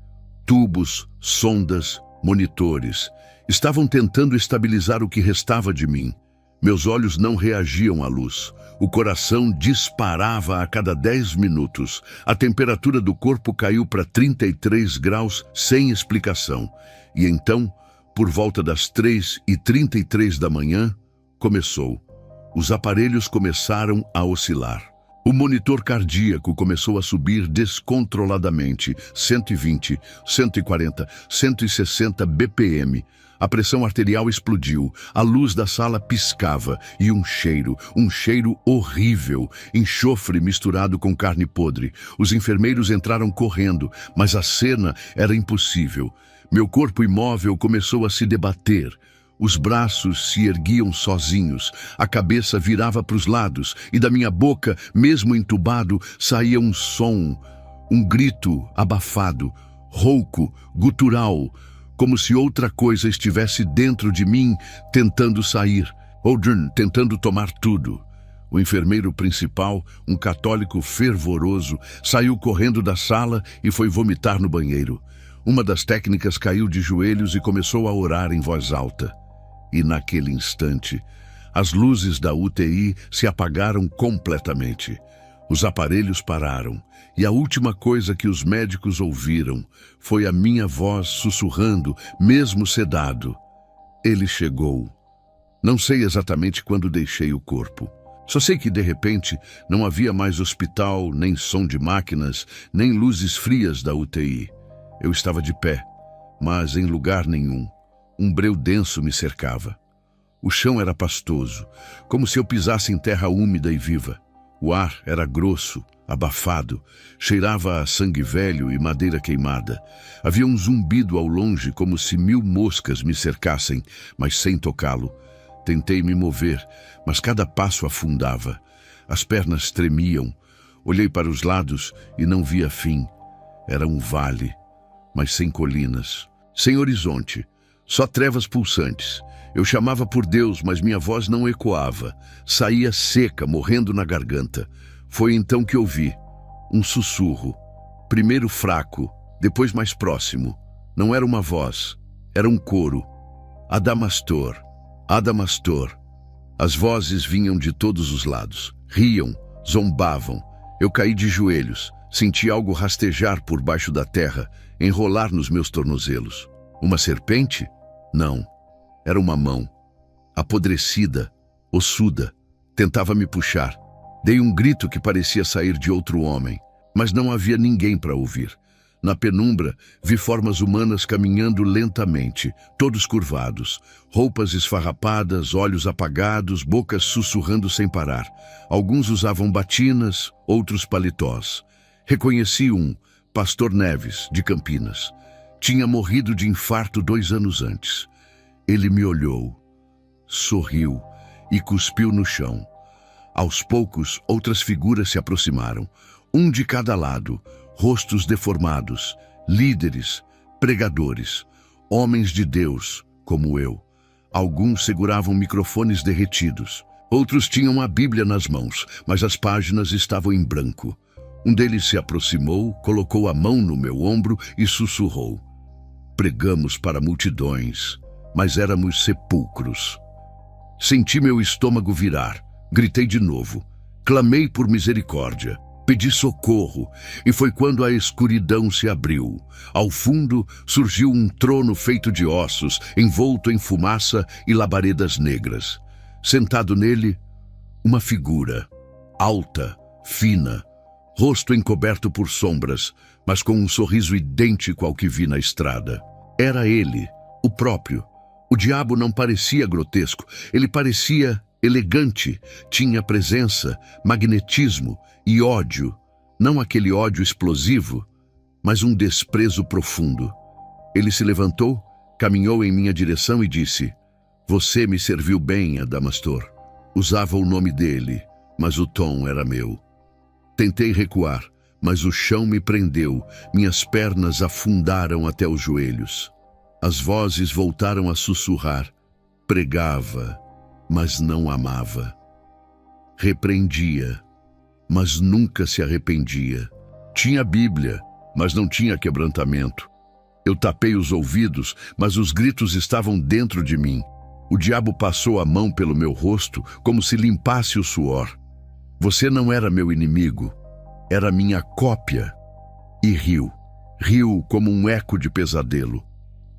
Tubos, sondas, monitores. Estavam tentando estabilizar o que restava de mim. Meus olhos não reagiam à luz. O coração disparava a cada 10 minutos. A temperatura do corpo caiu para 33 graus sem explicação. E então, por volta das 3h33 da manhã, começou. Os aparelhos começaram a oscilar. O monitor cardíaco começou a subir descontroladamente, 120, 140, 160 BPM. A pressão arterial explodiu, a luz da sala piscava e um cheiro horrível, enxofre misturado com carne podre. Os enfermeiros entraram correndo, mas a cena era impossível. Meu corpo imóvel começou a se debater. Os braços se erguiam sozinhos, a cabeça virava para os lados e da minha boca, mesmo entubado, saía um som, um grito abafado, rouco, gutural, como se outra coisa estivesse dentro de mim tentando sair, ou tentando tomar tudo. O enfermeiro principal, um católico fervoroso, saiu correndo da sala e foi vomitar no banheiro. Uma das técnicas caiu de joelhos e começou a orar em voz alta. E naquele instante, as luzes da UTI se apagaram completamente. Os aparelhos pararam, e a última coisa que os médicos ouviram foi a minha voz sussurrando, mesmo sedado: "Ele chegou." Não sei exatamente quando deixei o corpo. Só sei que, de repente, não havia mais hospital, nem som de máquinas, nem luzes frias da UTI. Eu estava de pé, mas em lugar nenhum. Um breu denso me cercava. O chão era pastoso, como se eu pisasse em terra úmida e viva. O ar era grosso, abafado, cheirava a sangue velho e madeira queimada. Havia um zumbido ao longe, como se 1000 moscas me cercassem, mas sem tocá-lo. Tentei me mover, mas cada passo afundava. As pernas tremiam. Olhei para os lados e não via fim. Era um vale, mas sem colinas, sem horizonte, só trevas pulsantes. Eu chamava por Deus, mas minha voz não ecoava. Saía seca, morrendo na garganta. Foi então que ouvi um sussurro, primeiro fraco, depois mais próximo. Não era uma voz, era um coro. Adamastor, Adamastor. As vozes vinham de todos os lados. Riam, zombavam. Eu caí de joelhos. Senti algo rastejar por baixo da terra, enrolar nos meus tornozelos. Uma serpente? Não. Era uma mão. Apodrecida, ossuda. Tentava me puxar. Dei um grito que parecia sair de outro homem, mas não havia ninguém para ouvir. Na penumbra, vi formas humanas caminhando lentamente, todos curvados, roupas esfarrapadas, olhos apagados, bocas sussurrando sem parar. Alguns usavam batinas, outros paletós. Reconheci um, Pastor Neves, de Campinas. Tinha morrido de infarto 2 anos antes. Ele me olhou, sorriu e cuspiu no chão. Aos poucos, outras figuras se aproximaram, um de cada lado, rostos deformados, líderes, pregadores, homens de Deus, como eu. Alguns seguravam microfones derretidos. Outros tinham a Bíblia nas mãos, mas as páginas estavam em branco. Um deles se aproximou, colocou a mão no meu ombro e sussurrou. Pregamos para multidões, mas éramos sepulcros. Senti meu estômago virar. Gritei de novo. Clamei por misericórdia. Pedi socorro, e foi quando a escuridão se abriu. Ao fundo surgiu um trono feito de ossos, envolto em fumaça e labaredas negras. Sentado nele, uma figura, alta, fina, rosto encoberto por sombras, mas com um sorriso idêntico ao que vi na estrada. Era ele, o próprio. O diabo não parecia grotesco, ele parecia elegante, tinha presença, magnetismo e ódio. Não aquele ódio explosivo, mas um desprezo profundo. Ele se levantou, caminhou em minha direção e disse: Você me serviu bem, Adamastor. Usava o nome dele, mas o tom era meu. Tentei recuar, mas o chão me prendeu, minhas pernas afundaram até os joelhos. As vozes voltaram a sussurrar. Pregava, mas não amava. Repreendia, mas nunca se arrependia. Tinha Bíblia, mas não tinha quebrantamento. Eu tapei os ouvidos, mas os gritos estavam dentro de mim. O diabo passou a mão pelo meu rosto, como se limpasse o suor. Você não era meu inimigo, era minha cópia. E riu, riu como um eco de pesadelo.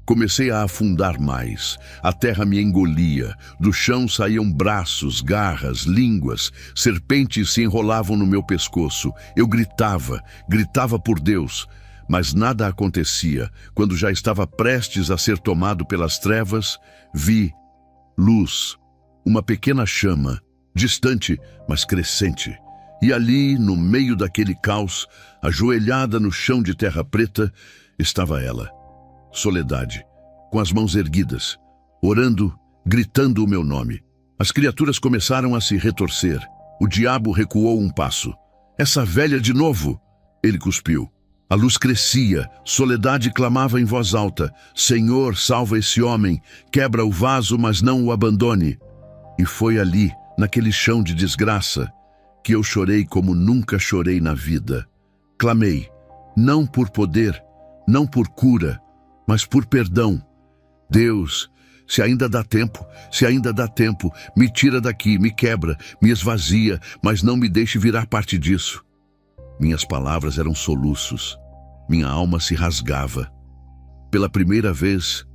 Comecei a afundar mais. A terra me engolia. Do chão saíam braços, garras, línguas. Serpentes se enrolavam no meu pescoço. Eu gritava, gritava por Deus. Mas nada acontecia. Quando já estava prestes a ser tomado pelas trevas, vi luz, uma pequena chama, distante, mas crescente. E ali, no meio daquele caos, ajoelhada no chão de terra preta, estava ela. Soledade, com as mãos erguidas, orando, gritando o meu nome. As criaturas começaram a se retorcer. O diabo recuou um passo. Essa velha de novo! Ele cuspiu. A luz crescia. Soledade clamava em voz alta. Senhor, salva esse homem. Quebra o vaso, mas não o abandone. E foi ali, naquele chão de desgraça, que eu chorei como nunca chorei na vida. Clamei, não por poder, não por cura, mas por perdão. Deus, se ainda dá tempo, me tira daqui, me quebra, me esvazia, mas não me deixe virar parte disso. Minhas palavras eram soluços. Minha alma se rasgava. Pela primeira vez,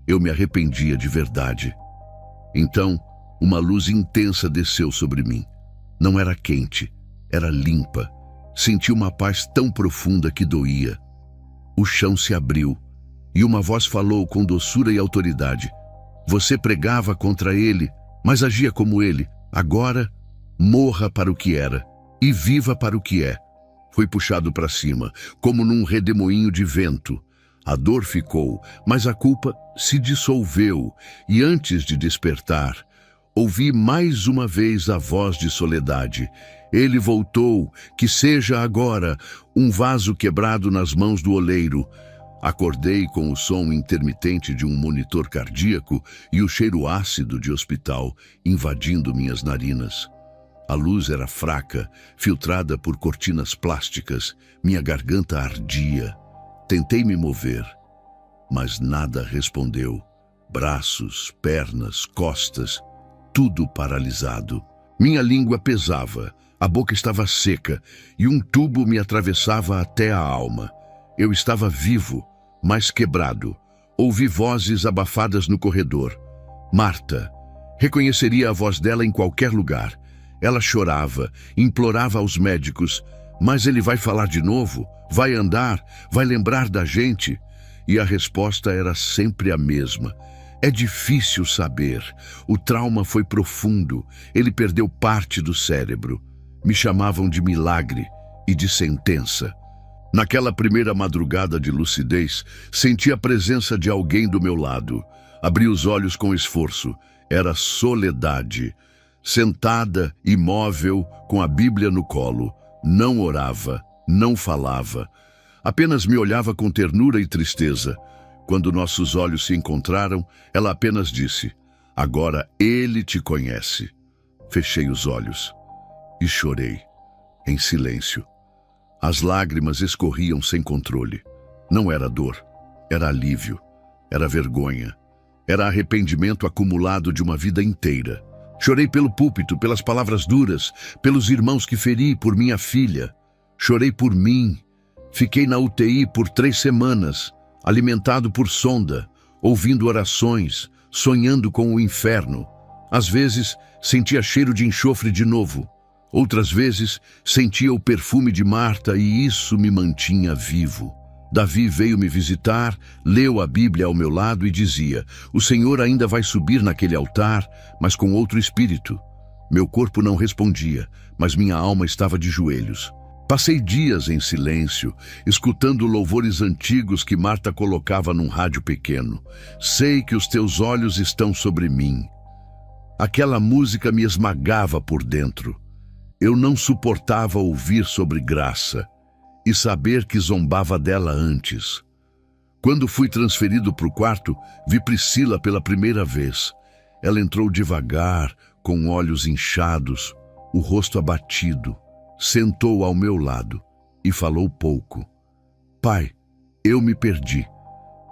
eu me arrependia de verdade. Então, uma luz intensa desceu sobre mim. Não era quente, era limpa. Senti uma paz tão profunda que doía. O chão se abriu. E uma voz falou com doçura e autoridade. Você pregava contra ele, mas agia como ele. Agora, morra para o que era e viva para o que é. Fui puxado para cima, como num redemoinho de vento. A dor ficou, mas a culpa se dissolveu, e antes de despertar, ouvi mais uma vez a voz de Soledade. Ele voltou, que seja agora um vaso quebrado nas mãos do oleiro. Acordei com o som intermitente de um monitor cardíaco e o cheiro ácido de hospital invadindo minhas narinas. A luz era fraca, filtrada por cortinas plásticas. Minha garganta ardia. Tentei me mover, mas nada respondeu. Braços, pernas, costas, tudo paralisado. Minha língua pesava, a boca estava seca e um tubo me atravessava até a alma. Eu estava vivo, mas quebrado. Ouvi vozes abafadas no corredor. Marta. Reconheceria a voz dela em qualquer lugar. Ela chorava, implorava aos médicos: mas ele vai falar de novo? Vai andar? Vai lembrar da gente? E a resposta era sempre a mesma: é difícil saber. O trauma foi profundo. Ele perdeu parte do cérebro. Me chamavam de milagre e de sentença. Naquela primeira madrugada de lucidez, senti a presença de alguém do meu lado. Abri os olhos com esforço. Era Soledade. Sentada, imóvel, com a Bíblia no colo. Não orava, não falava. Apenas me olhava com ternura e tristeza. Quando nossos olhos se encontraram, ela apenas disse: agora ele te conhece. Fechei os olhos e chorei, em silêncio. As lágrimas escorriam sem controle. Não era dor, era alívio, era vergonha, era arrependimento acumulado de uma vida inteira. Chorei pelo púlpito, pelas palavras duras, pelos irmãos que feri, por minha filha. Chorei por mim. Fiquei na UTI por 3 semanas, alimentado por sonda, ouvindo orações, sonhando com o inferno. Às vezes, sentia cheiro de enxofre de novo. Outras vezes, sentia o perfume de Marta e isso me mantinha vivo. Davi veio me visitar, leu a Bíblia ao meu lado e dizia: o Senhor ainda vai subir naquele altar, mas com outro espírito. Meu corpo não respondia, mas minha alma estava de joelhos. Passei dias em silêncio, escutando louvores antigos que Marta colocava num rádio pequeno. Sei que os teus olhos estão sobre mim. Aquela música me esmagava por dentro. Eu não suportava ouvir sobre graça e saber que zombava dela antes. Quando fui transferido para o quarto, vi Priscila pela primeira vez. Ela entrou devagar, com olhos inchados, o rosto abatido. Sentou ao meu lado e falou pouco. Pai, eu me perdi,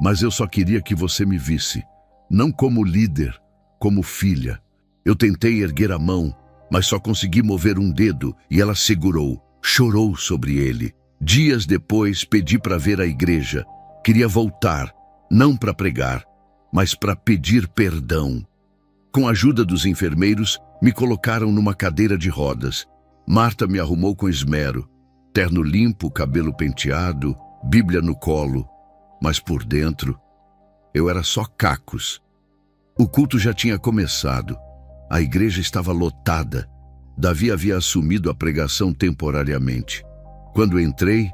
mas eu só queria que você me visse, não como líder, como filha. Eu tentei erguer a mão, mas só consegui mover um dedo e ela segurou, chorou sobre ele. Dias depois, pedi para ver a igreja. Queria voltar, não para pregar, mas para pedir perdão. Com a ajuda dos enfermeiros, me colocaram numa cadeira de rodas. Marta me arrumou com esmero. Terno limpo, cabelo penteado, Bíblia no colo. Mas por dentro, eu era só cacos. O culto já tinha começado. A igreja estava lotada. Davi havia assumido a pregação temporariamente. Quando entrei,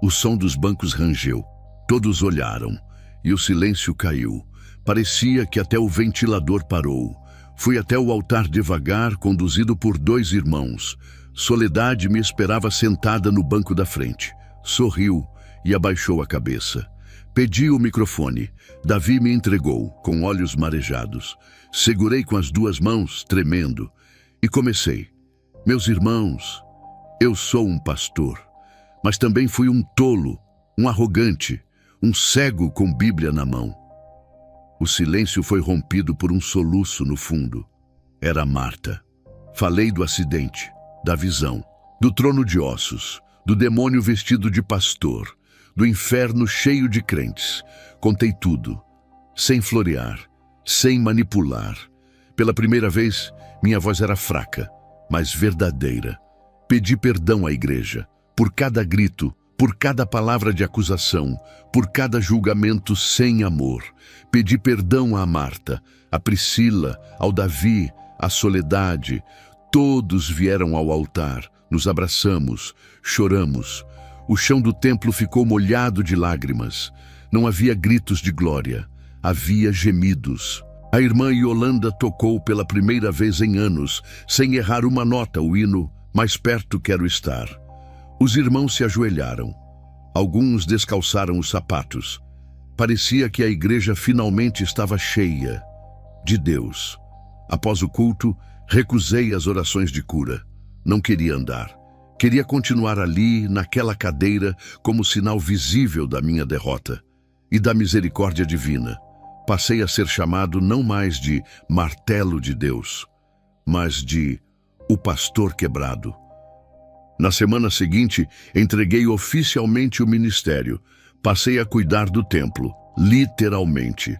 o som dos bancos rangeu. Todos olharam e o silêncio caiu. Parecia que até o ventilador parou. Fui até o altar devagar, conduzido por 2 irmãos. Soledade me esperava sentada no banco da frente. Sorriu e abaixou a cabeça. Pedi o microfone. Davi me entregou, com olhos marejados. Segurei com as 2 mãos, tremendo, e comecei. Meus irmãos, eu sou um pastor. Mas também fui um tolo, um arrogante, um cego com Bíblia na mão. O silêncio foi rompido por um soluço no fundo. Era Marta. Falei do acidente, da visão, do trono de ossos, do demônio vestido de pastor, do inferno cheio de crentes. Contei tudo, sem florear, sem manipular. Pela primeira vez, minha voz era fraca, mas verdadeira. Pedi perdão à igreja. Por cada grito, por cada palavra de acusação, por cada julgamento sem amor. Pedi perdão a Marta, a Priscila, ao Davi, a soledade, todos vieram ao altar, nos abraçamos, choramos. O chão do templo ficou molhado de lágrimas. Não havia gritos de glória, havia gemidos. A irmã Yolanda tocou pela primeira vez em anos, sem errar uma nota, o hino "Mais perto quero estar". Os irmãos se ajoelharam. Alguns descalçaram os sapatos. Parecia que a igreja finalmente estava cheia de Deus. Após o culto, recusei as orações de cura. Não queria andar. Queria continuar ali, naquela cadeira, como sinal visível da minha derrota e da misericórdia divina. Passei a ser chamado não mais de martelo de Deus, mas de o pastor quebrado. Na semana seguinte, entreguei oficialmente o ministério. Passei a cuidar do templo, literalmente.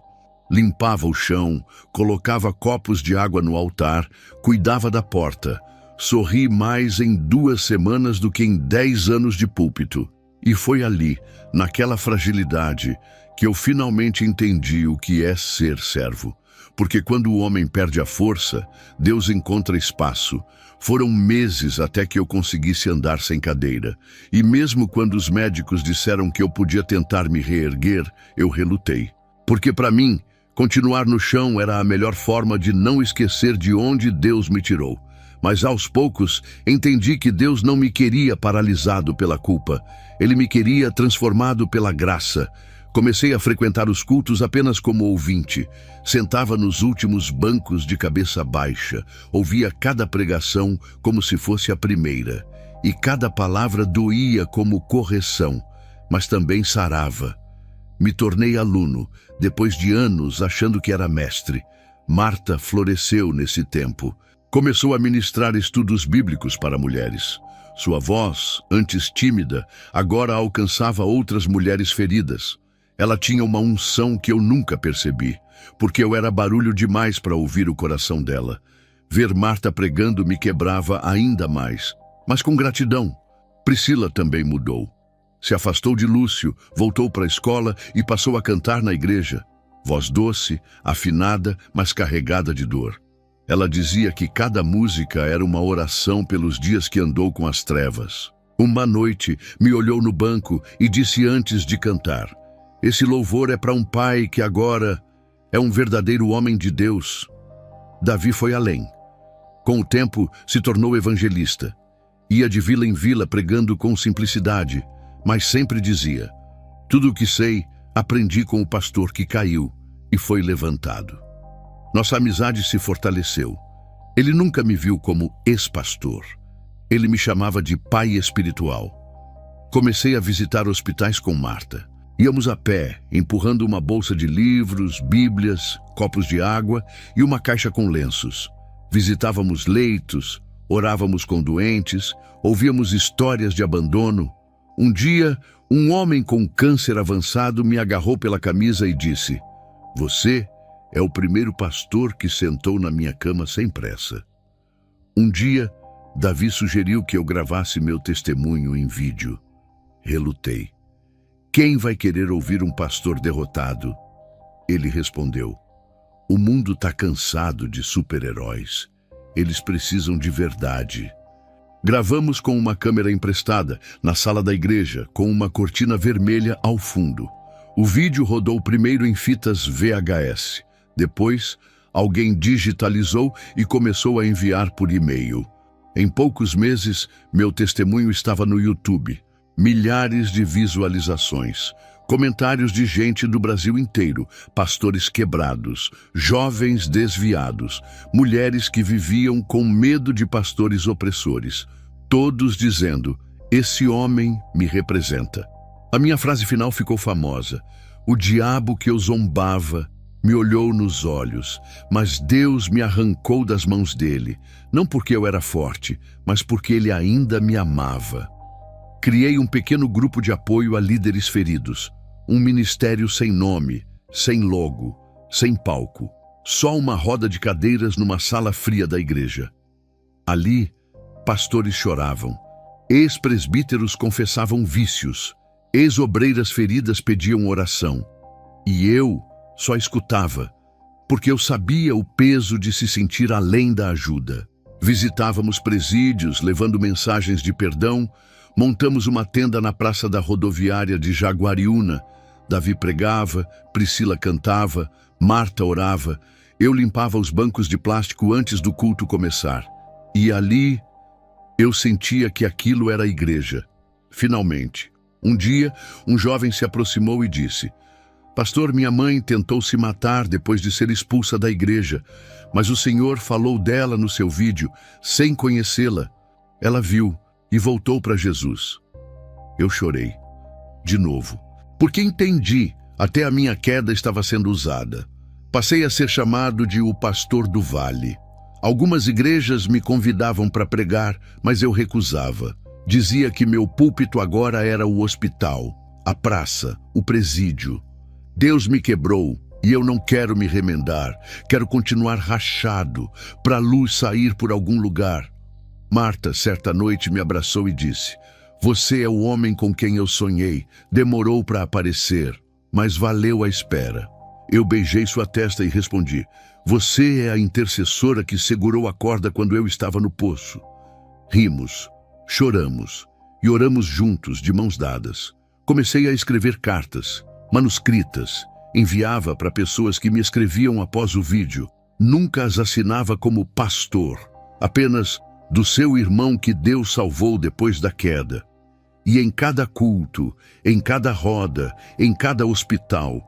Limpava o chão, colocava copos de água no altar, cuidava da porta. Sorri mais em 2 semanas do que em 10 anos de púlpito. E foi ali, naquela fragilidade, que eu finalmente entendi o que é ser servo. Porque quando o homem perde a força, Deus encontra espaço. Foram meses até que eu conseguisse andar sem cadeira. E mesmo quando os médicos disseram que eu podia tentar me reerguer, eu relutei. Porque para mim, continuar no chão era a melhor forma de não esquecer de onde Deus me tirou. Mas aos poucos, entendi que Deus não me queria paralisado pela culpa. Ele me queria transformado pela graça. Comecei a frequentar os cultos apenas como ouvinte. Sentava nos últimos bancos de cabeça baixa. Ouvia cada pregação como se fosse a primeira. E cada palavra doía como correção, mas também sarava. Me tornei aluno, depois de anos achando que era mestre. Marta floresceu nesse tempo. Começou a ministrar estudos bíblicos para mulheres. Sua voz, antes tímida, agora alcançava outras mulheres feridas. Ela tinha uma unção que eu nunca percebi, porque eu era barulho demais para ouvir o coração dela. Ver Marta pregando me quebrava ainda mais, mas com gratidão. Priscila também mudou. Se afastou de Lúcio, voltou para a escola e passou a cantar na igreja. Voz doce, afinada, mas carregada de dor. Ela dizia que cada música era uma oração pelos dias que andou com as trevas. Uma noite, me olhou no banco e disse antes de cantar: "Esse louvor é para um pai que agora é um verdadeiro homem de Deus." Davi foi além. Com o tempo, se tornou evangelista. Ia de vila em vila pregando com simplicidade, mas sempre dizia: "Tudo o que sei, aprendi com o pastor que caiu e foi levantado." Nossa amizade se fortaleceu. Ele nunca me viu como ex-pastor. Ele me chamava de pai espiritual. Comecei a visitar hospitais com Marta. Íamos a pé, empurrando uma bolsa de livros, bíblias, copos de água e uma caixa com lenços. Visitávamos leitos, orávamos com doentes, ouvíamos histórias de abandono. Um dia, um homem com câncer avançado me agarrou pela camisa e disse: "Você é o primeiro pastor que sentou na minha cama sem pressa." Um dia, Davi sugeriu que eu gravasse meu testemunho em vídeo. Relutei. "Quem vai querer ouvir um pastor derrotado?" Ele respondeu: "O mundo está cansado de super-heróis. Eles precisam de verdade." Gravamos com uma câmera emprestada, na sala da igreja, com uma cortina vermelha ao fundo. O vídeo rodou primeiro em fitas VHS. Depois, alguém digitalizou e começou a enviar por e-mail. Em poucos meses, meu testemunho estava no YouTube. Milhares de visualizações, comentários de gente do Brasil inteiro, pastores quebrados, jovens desviados, mulheres que viviam com medo de pastores opressores, todos dizendo: "Esse homem me representa." A minha frase final ficou famosa: "O diabo que eu zombava me olhou nos olhos, mas Deus me arrancou das mãos dele, não porque eu era forte, mas porque ele ainda me amava." Criei um pequeno grupo de apoio a líderes feridos, um ministério sem nome, sem logo, sem palco, só uma roda de cadeiras numa sala fria da igreja. Ali, pastores choravam, ex-presbíteros confessavam vícios, ex-obreiras feridas pediam oração, e eu só escutava, porque eu sabia o peso de se sentir além da ajuda. Visitávamos presídios, levando mensagens de perdão, montamos uma tenda na praça da rodoviária de Jaguariúna. Davi pregava, Priscila cantava, Marta orava, eu limpava os bancos de plástico antes do culto começar. E ali eu sentia que aquilo era a igreja. Finalmente, um dia, um jovem se aproximou e disse: "Pastor, minha mãe tentou se matar depois de ser expulsa da igreja, mas o Senhor falou dela no seu vídeo, sem conhecê-la. Ela viu e voltou para Jesus." Eu chorei, de novo, porque entendi, até a minha queda estava sendo usada. Passei a ser chamado de o pastor do vale. Algumas igrejas me convidavam para pregar, mas eu recusava. Dizia que meu púlpito agora era o hospital, a praça, o presídio. Deus me quebrou e eu não quero me remendar. Quero continuar rachado, para a luz sair por algum lugar. Marta, certa noite, me abraçou e disse: "Você é o homem com quem eu sonhei. Demorou para aparecer, mas valeu a espera." Eu beijei sua testa e respondi: "Você é a intercessora que segurou a corda quando eu estava no poço." Rimos, choramos e oramos juntos, de mãos dadas. Comecei a escrever cartas, manuscritas, enviava para pessoas que me escreviam após o vídeo. Nunca as assinava como pastor, apenas do seu irmão que Deus salvou depois da queda. E em cada culto, em cada roda, em cada hospital,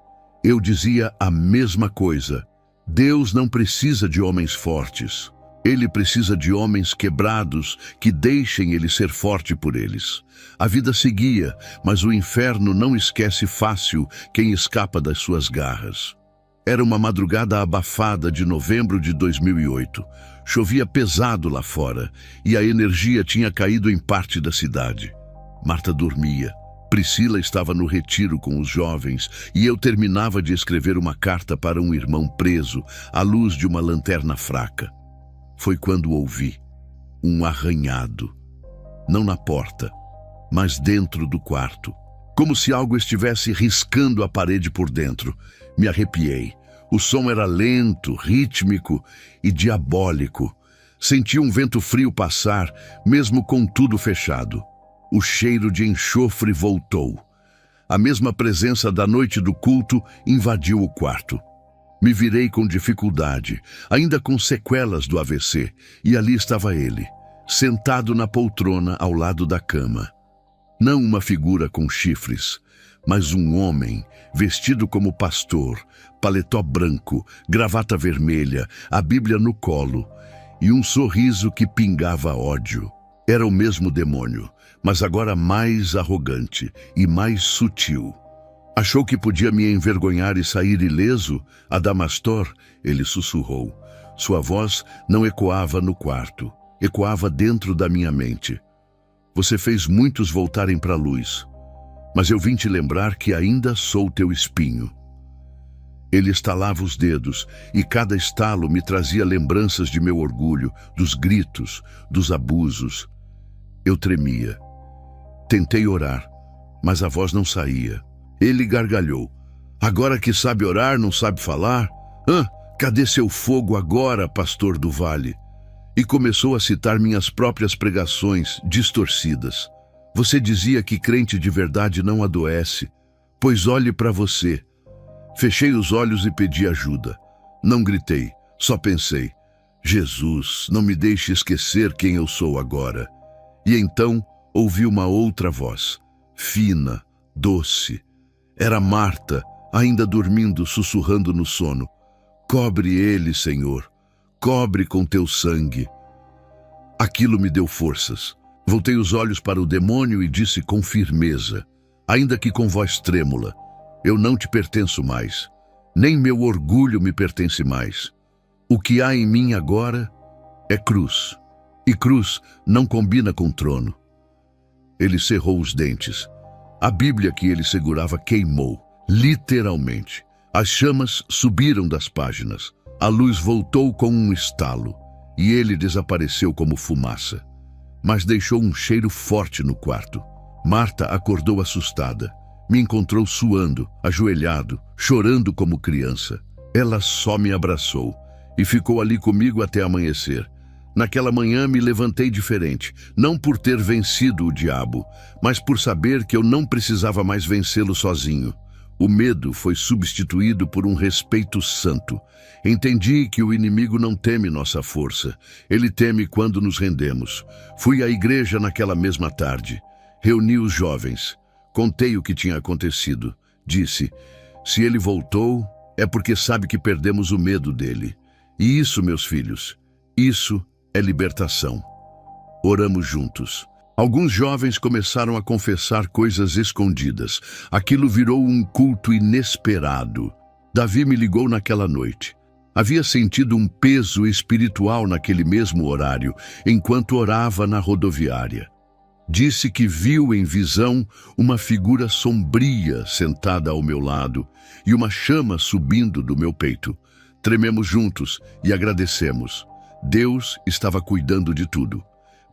eu dizia a mesma coisa: Deus não precisa de homens fortes. Ele precisa de homens quebrados que deixem ele ser forte por eles. A vida seguia, mas o inferno não esquece fácil quem escapa das suas garras. Era uma madrugada abafada de novembro de 2008. Chovia pesado lá fora e a energia tinha caído em parte da cidade. Marta dormia. Priscila estava no retiro com os jovens e eu terminava de escrever uma carta para um irmão preso à luz de uma lanterna fraca. Foi quando ouvi um arranhado, não na porta, mas dentro do quarto, como se algo estivesse riscando a parede por dentro. Me arrepiei. O som era lento, rítmico e diabólico. Senti um vento frio passar, mesmo com tudo fechado. O cheiro de enxofre voltou. A mesma presença da noite do culto invadiu o quarto. Me virei com dificuldade, ainda com sequelas do AVC, e ali estava ele, sentado na poltrona ao lado da cama. Não uma figura com chifres, mas um homem, vestido como pastor, paletó branco, gravata vermelha, a Bíblia no colo, e um sorriso que pingava ódio. Era o mesmo demônio, mas agora mais arrogante e mais sutil. Achou que podia me envergonhar e sair ileso? Adamastor, ele sussurrou. Sua voz não ecoava no quarto, ecoava dentro da minha mente. Você fez muitos voltarem para a luz, mas eu vim te lembrar que ainda sou teu espinho. Ele estalava os dedos, e cada estalo me trazia lembranças de meu orgulho, dos gritos, dos abusos. Eu tremia. Tentei orar, mas a voz não saía. Ele gargalhou. Agora que sabe orar, não sabe falar? Cadê seu fogo agora, pastor do vale? E começou a citar minhas próprias pregações, distorcidas. Você dizia que crente de verdade não adoece. Pois olhe para você. Fechei os olhos e pedi ajuda. Não gritei, só pensei: Jesus, não me deixe esquecer quem eu sou agora. E então ouvi uma outra voz, fina, doce. Era Marta, ainda dormindo, sussurrando no sono. Cobre ele, Senhor. Cobre com teu sangue. Aquilo me deu forças. Voltei os olhos para o demônio e disse com firmeza, ainda que com voz trêmula: eu não te pertenço mais. Nem meu orgulho me pertence mais. O que há em mim agora é cruz. E cruz não combina com trono. Ele cerrou os dentes. A Bíblia que ele segurava queimou, literalmente. As chamas subiram das páginas. A luz voltou com um estalo, e ele desapareceu como fumaça. Mas deixou um cheiro forte no quarto. Marta acordou assustada. Me encontrou suando, ajoelhado, chorando como criança. Ela só me abraçou e ficou ali comigo até amanhecer. Naquela manhã me levantei diferente, não por ter vencido o diabo, mas por saber que eu não precisava mais vencê-lo sozinho. O medo foi substituído por um respeito santo. Entendi que o inimigo não teme nossa força. Ele teme quando nos rendemos. Fui à igreja naquela mesma tarde. Reuni os jovens. Contei o que tinha acontecido. Disse, se ele voltou, é porque sabe que perdemos o medo dele. E isso, meus filhos, isso é libertação. Oramos juntos. Alguns jovens começaram a confessar coisas escondidas. Aquilo virou um culto inesperado. Davi me ligou naquela noite. Havia sentido um peso espiritual naquele mesmo horário, enquanto orava na rodoviária. Disse que viu em visão uma figura sombria sentada ao meu lado e uma chama subindo do meu peito. Trememos juntos e agradecemos. Deus estava cuidando de tudo.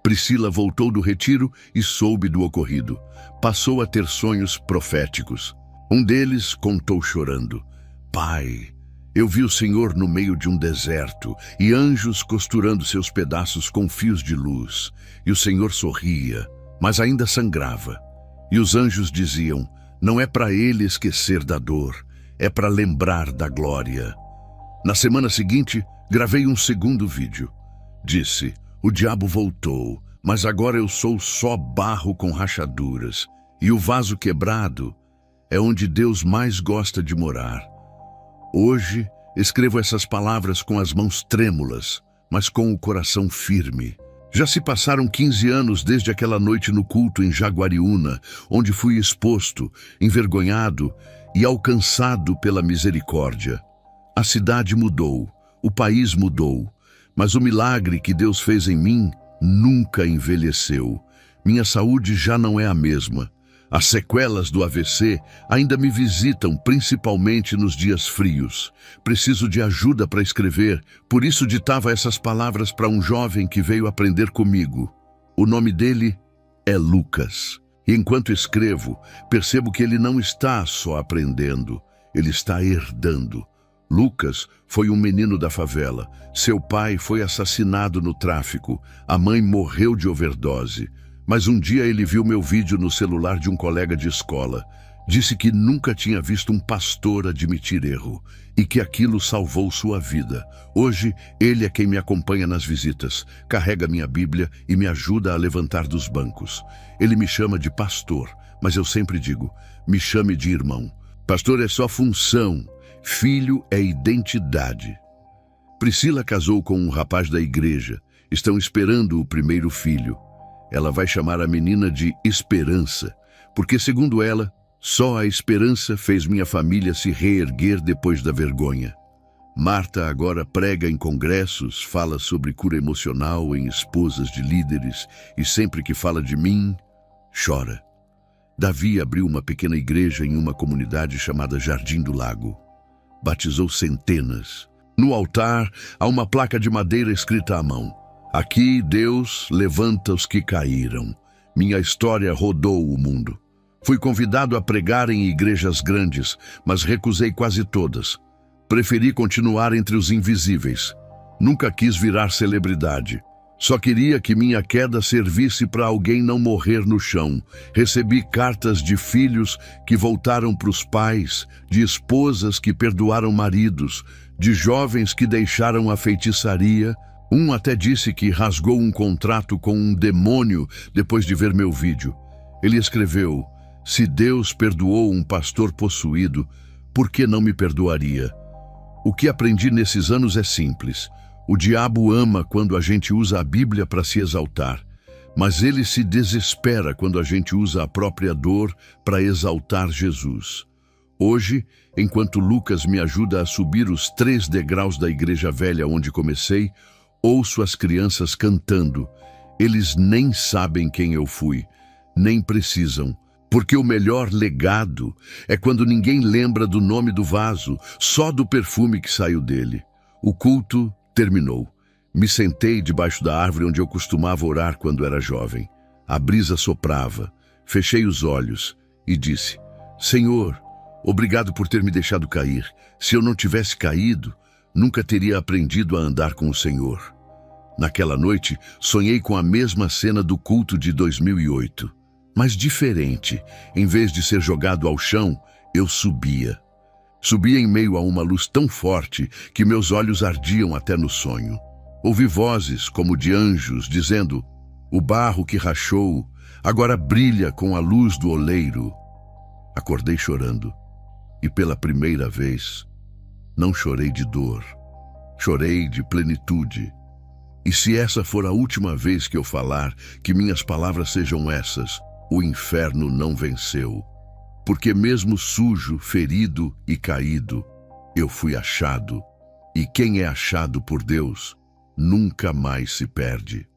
Priscila voltou do retiro e soube do ocorrido. Passou a ter sonhos proféticos. Um deles contou chorando. Pai, eu vi o Senhor no meio de um deserto e anjos costurando seus pedaços com fios de luz. E o Senhor sorria, mas ainda sangrava. E os anjos diziam, não é para ele esquecer da dor, é para lembrar da glória. Na semana seguinte, gravei um segundo vídeo. Disse, o diabo voltou, mas agora eu sou só barro com rachaduras, e o vaso quebrado é onde Deus mais gosta de morar. Hoje, escrevo essas palavras com as mãos trêmulas, mas com o coração firme. Já se passaram 15 anos desde aquela noite no culto em Jaguariúna, onde fui exposto, envergonhado e alcançado pela misericórdia. A cidade mudou, o país mudou, mas o milagre que Deus fez em mim nunca envelheceu. Minha saúde já não é a mesma. As sequelas do AVC ainda me visitam, principalmente nos dias frios. Preciso de ajuda para escrever, por isso ditava essas palavras para um jovem que veio aprender comigo. O nome dele é Lucas. E enquanto escrevo, percebo que ele não está só aprendendo, ele está herdando. Lucas foi um menino da favela. Seu pai foi assassinado no tráfico. A mãe morreu de overdose. Mas um dia ele viu meu vídeo no celular de um colega de escola. Disse que nunca tinha visto um pastor admitir erro e que aquilo salvou sua vida. Hoje, ele é quem me acompanha nas visitas, carrega minha Bíblia e me ajuda a levantar dos bancos. Ele me chama de pastor, mas eu sempre digo, me chame de irmão. Pastor é só função. Filho é identidade. Priscila casou com um rapaz da igreja. Estão esperando o primeiro filho. Ela vai chamar a menina de Esperança, porque, segundo ela, só a esperança fez minha família se reerguer depois da vergonha. Marta agora prega em congressos, fala sobre cura emocional em esposas de líderes e sempre que fala de mim, chora. Davi abriu uma pequena igreja em uma comunidade chamada Jardim do Lago. Batizou centenas. No altar, há uma placa de madeira escrita à mão. Aqui Deus levanta os que caíram. Minha história rodou o mundo. Fui convidado a pregar em igrejas grandes, mas recusei quase todas. Preferi continuar entre os invisíveis. Nunca quis virar celebridade. Só queria que minha queda servisse para alguém não morrer no chão. Recebi cartas de filhos que voltaram para os pais, de esposas que perdoaram maridos, de jovens que deixaram a feitiçaria. Um até disse que rasgou um contrato com um demônio depois de ver meu vídeo. Ele escreveu, se Deus perdoou um pastor possuído, por que não me perdoaria? O que aprendi nesses anos é simples. O diabo ama quando a gente usa a Bíblia para se exaltar, mas ele se desespera quando a gente usa a própria dor para exaltar Jesus. Hoje, enquanto Lucas me ajuda a subir os 3 degraus da igreja velha onde comecei, ouço as crianças cantando. Eles nem sabem quem eu fui, nem precisam, porque o melhor legado é quando ninguém lembra do nome do vaso, só do perfume que saiu dele. O culto terminou. Me sentei debaixo da árvore onde eu costumava orar quando era jovem. A brisa soprava. Fechei os olhos e disse, Senhor, Obrigado por ter me deixado cair. Se eu não tivesse caído, nunca teria aprendido a andar com o Senhor. Naquela noite, sonhei com a mesma cena do culto de 2008. Mas diferente. Em vez de ser jogado ao chão, eu subia. Subia em meio a uma luz tão forte que meus olhos ardiam até no sonho. Ouvi vozes como de anjos dizendo: "O barro que rachou agora brilha com a luz do oleiro." Acordei chorando. E pela primeira vez, não chorei de dor. Chorei de plenitude. E se essa for a última vez que eu falar, que minhas palavras sejam essas: o inferno não venceu. Porque mesmo sujo, ferido e caído, eu fui achado. E quem é achado por Deus, nunca mais se perde.